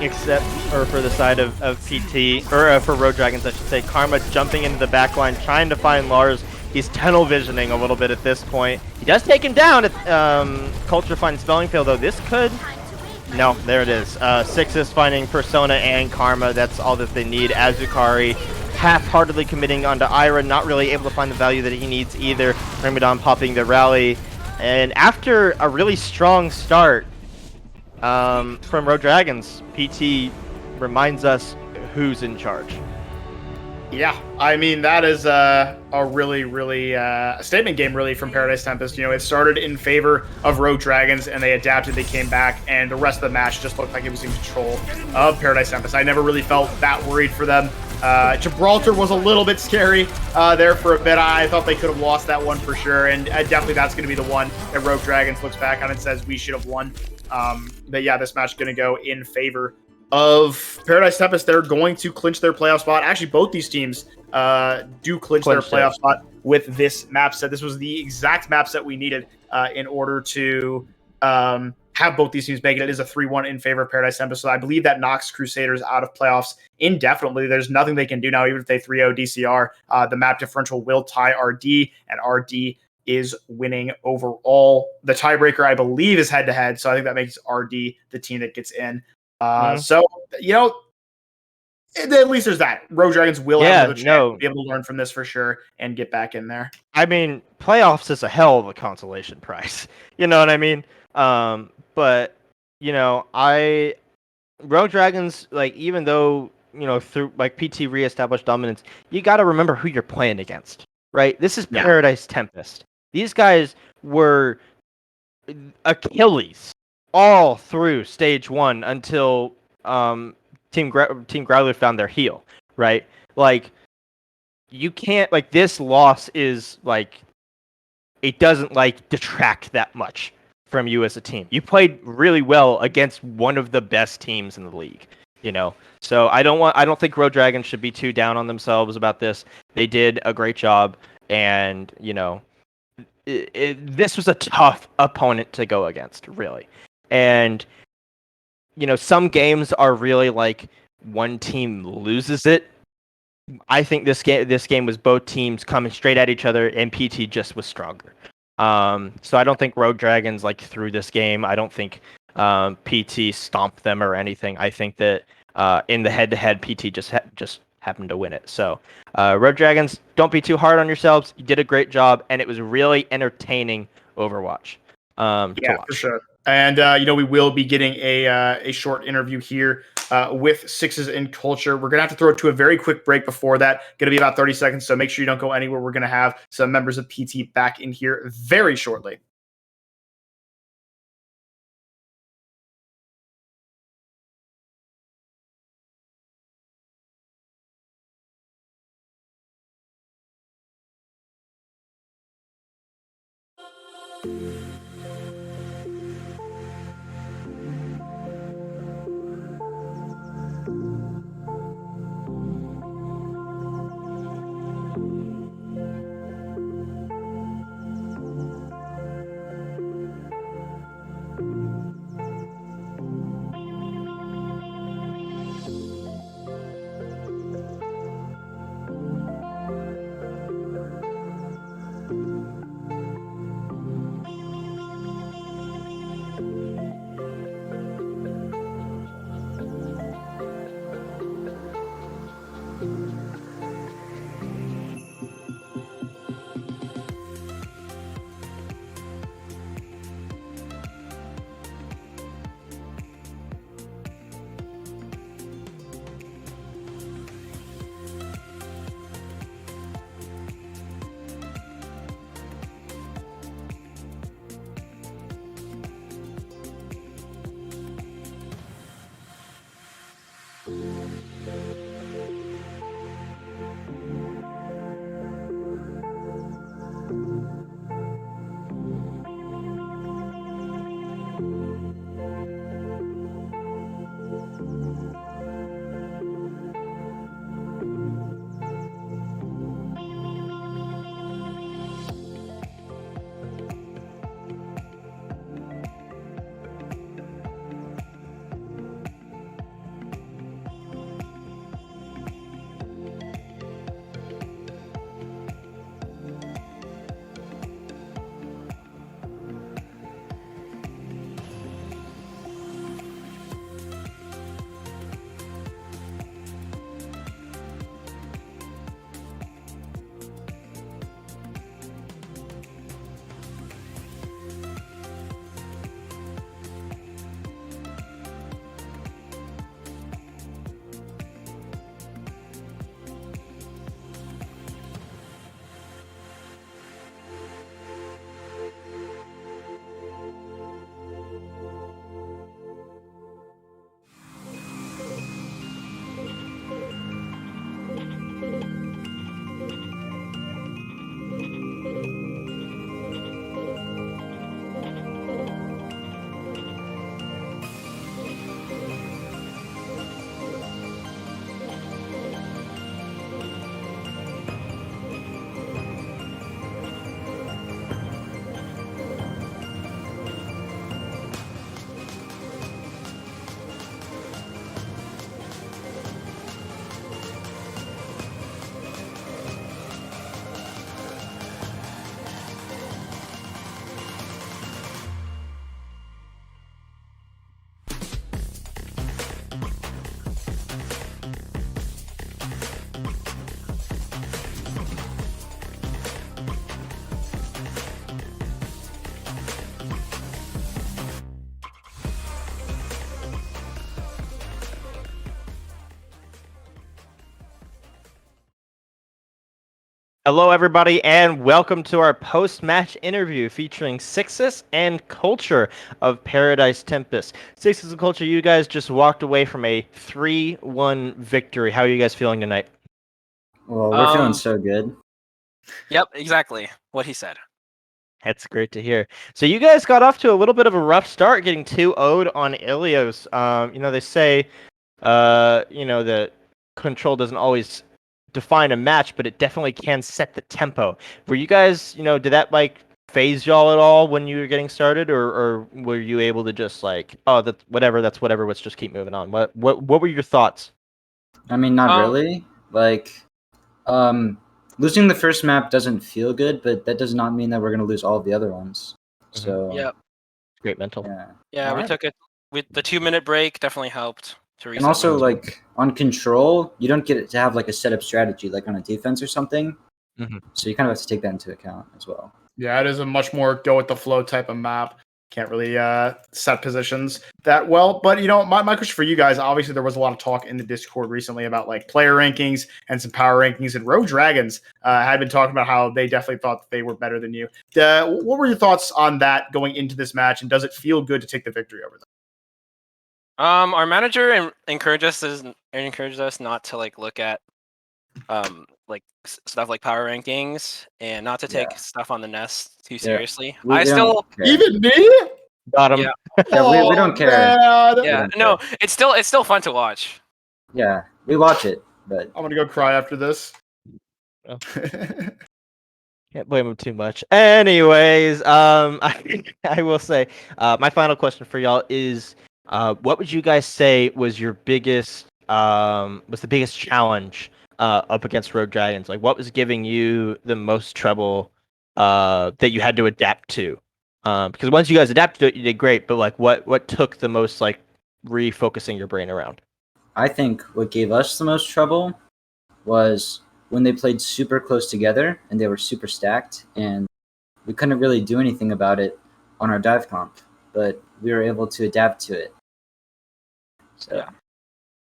except for the side of PT, or for Rogue Dragons, I should say. Karma jumping into the back line, trying to find Lars. He's tunnel visioning a little bit at this point. He does take him down at Culture finds Spelling Fail, though. This could... No, there it is. Sixus finding Persona and Karma. That's all that they need. Azukari half-heartedly committing onto Ira, not really able to find the value that he needs either. Ramadan popping the Rally. And after a really strong start from Rogue Dragons, PT reminds us who's in charge. Yeah, I mean, that is a really, really a statement game, really, from Paradise Tempest. It started in favor of Rogue Dragons, and they adapted, they came back, and the rest of the match just looked like it was in control of Paradise Tempest. I never really felt that worried for them. Gibraltar was a little bit scary there for a bit. I thought they could have lost that one for sure, and definitely that's going to be the one that Rogue Dragons looks back on and says we should have won. But yeah, this match is going to go in favor of Paradise Tempest. They're going to clinch their playoff spot. Actually, both these teams do clinch their playoff spot with this map set. This was the exact map set we needed in order to have both these teams make it. It is a 3-1 in favor of Paradise Tempest. So I believe that knocks Crusaders out of playoffs indefinitely. There's nothing they can do now, even if they 3-0 DCR. The map differential will tie RD, and RD is winning overall. The tiebreaker, I believe, is head-to-head, so I think that makes RD the team that gets in. So, at least there's that. Rogue Dragons will have another chance to be able to learn from this for sure and get back in there. I mean, playoffs is a hell of a consolation prize. You know what I mean? But, Rogue Dragons, even though, through, PT reestablished dominance, you got to remember who you're playing against, right? This is Paradise Tempest. These guys were Achilles all through stage 1 until Team Growler found their heel, right? You can't, this loss is, it doesn't, detract that much from you as a team. You played really well against one of the best teams in the league, So I don't think Rogue Dragons should be too down on themselves about this. They did a great job, and, this was a tough opponent to go against, really. And, some games are really one team loses it I think this game was both teams coming straight at each other, and PT just was stronger. So I don't think Rogue Dragons like threw this game. I don't think PT stomped them or anything. I think that in the head-to-head, PT just happened to win it. So Rogue Dragons, don't be too hard on yourselves. You did a great job, and it was really entertaining Overwatch to Yeah, for watch. sure. And we will be getting a short interview here with Sixes in Culture. We're gonna have to throw it to a very quick break before that. Gonna be about 30 seconds, so make sure you don't go anywhere. We're gonna have some members of PT back in here very shortly. Hello, everybody, and welcome to our post-match interview featuring Sixes and Culture of Paradise Tempest. Sixes and Culture, you guys just walked away from a 3-1 victory. How are you guys feeling tonight? Well, we're feeling so good. Yep, exactly what he said. That's great to hear. So you guys got off to a little bit of a rough start, getting 2-0'd on Ilios. They say, that control doesn't always define a match, but it definitely can set the tempo. Were you guys, did that phase y'all at all when you were getting started, or were you able to just oh, that's whatever, let's just keep moving on? What were your thoughts? I mean, not really. Losing the first map doesn't feel good, but that does not mean that we're going to lose all of the other ones. So Yep. Great mental. yeah. Yeah, we Alright. took it with the 2-minute break. Definitely helped to reset. And also, things. like on control, you don't get to have like a setup strategy, like on a defense or something. Mhm. So you kind of have to take that into account as well. Yeah, it is a much more go with the flow type of map. Can't really set positions that well. But, my question for you guys, obviously there was a lot of talk in the Discord recently about like player rankings and some power rankings. And Rogue Dragons had been talking about how they definitely thought that they were better than you. What were your thoughts on that going into this match? And does it feel good to take the victory over them? Our manager encouraged us not to like look at like stuff like power rankings and not to take stuff on the nest too seriously. We don't care. Even me? Got him. Yeah. Yeah, we don't care. Man. Yeah, don't no, it's still fun to watch. Yeah, we watch it, but I'm gonna go cry after this. Oh. Can't blame him too much. Anyways, I will say, my final question for y'all is, what would you guys say was your biggest, was the biggest challenge, up against Rogue Dragons? Like, what was giving you the most trouble, that you had to adapt to? Because once you guys adapted to it, you did great. But like, what took the most like refocusing your brain around? I think what gave us the most trouble was when they played super close together and they were super stacked, and we couldn't really do anything about it on our dive comp, but we were able to adapt to it. So Yeah.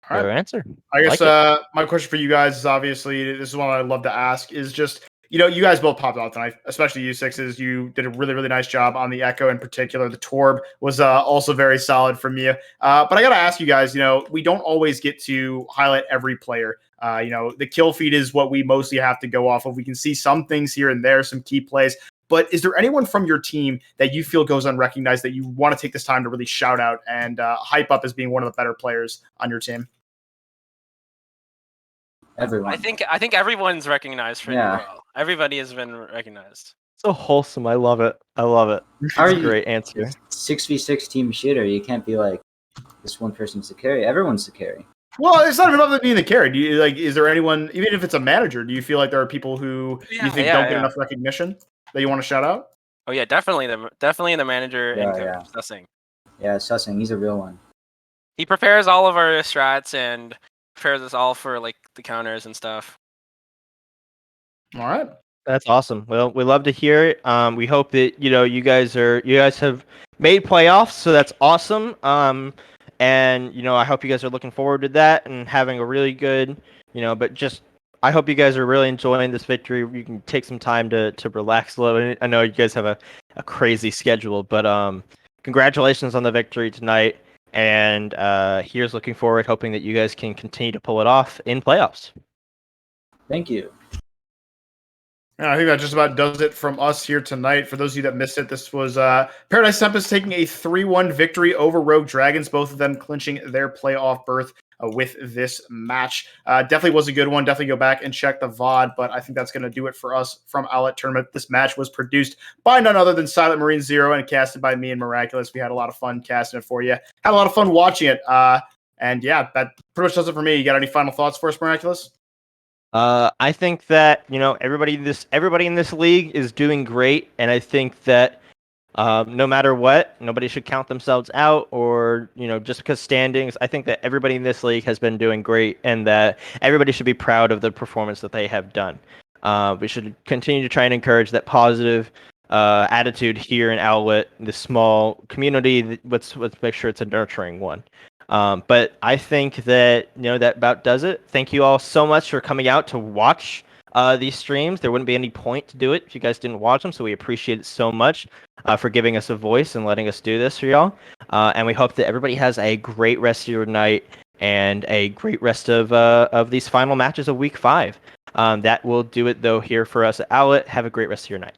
Fair answer. I guess Like my question for you guys is obviously, this is one I'd love to ask, is just, you guys both popped out tonight, especially you sixes. You did a really, really nice job on the Echo in particular. The Torb was also very solid from you. But I got to ask you guys, we don't always get to highlight every player. The kill feed is what we mostly have to go off of. We can see some things here and there, some key plays. But is there anyone from your team that you feel goes unrecognized that you want to take this time to really shout out and hype up as being one of the better players on your team? everyone. I think everyone's recognized pretty Yeah. well. Everybody has been recognized. so wholesome. I love it. I love it. How are That's a you? great answer. 6v6 team shooter. You can't be like, this one person's the carry. Everyone's the carry. Well, it's not even about being the carry. Do you is there anyone, even if it's a manager, do you feel like there are people who you think don't get enough recognition that you want to shout out? Oh yeah, definitely the manager and coach Sussing. Yeah, Sussing, he's a real one. He prepares all of our strats and prepares us all for like the counters and stuff. All right. That's awesome. Well, we love to hear it. We hope that you guys have made playoffs, so that's awesome. And I hope you guys are looking forward to that and having a really good, but just I hope you guys are really enjoying this victory. You can take some time to relax a little bit. I know you guys have a crazy schedule, but congratulations on the victory tonight. And here's looking forward, hoping that you guys can continue to pull it off in playoffs. Thank you. Yeah, I think that just about does it from us here tonight. For those of you that missed it, this was Paradise Tempest taking a 3-1 victory over Rogue Dragons, both of them clinching their playoff berth with this match. Definitely was a good one. Definitely go back and check the VOD, but I think that's going to do it for us from Owlet Tournament. This match was produced by none other than Silent Marine Zero and casted by me and Miraculous. We had a lot of fun casting it for you. Had a lot of fun watching it. And yeah, that pretty much does it for me. You got any final thoughts for us, Miraculous? I think that everybody in this league is doing great, and I think that no matter what, nobody should count themselves out or just because standings. I think that everybody in this league has been doing great, and that everybody should be proud of the performance that they have done. We should continue to try and encourage that positive attitude here in Owlet, this small community. Let's make sure it's a nurturing one. But I think that that about does it. Thank you all so much for coming out to watch these streams. There wouldn't be any point to do it if you guys didn't watch them, so we appreciate it so much for giving us a voice and letting us do this for y'all. And we hope that everybody has a great rest of your night and a great rest of these final matches of Week 5. That will do it though here for us at Owlet. Have a great rest of your night.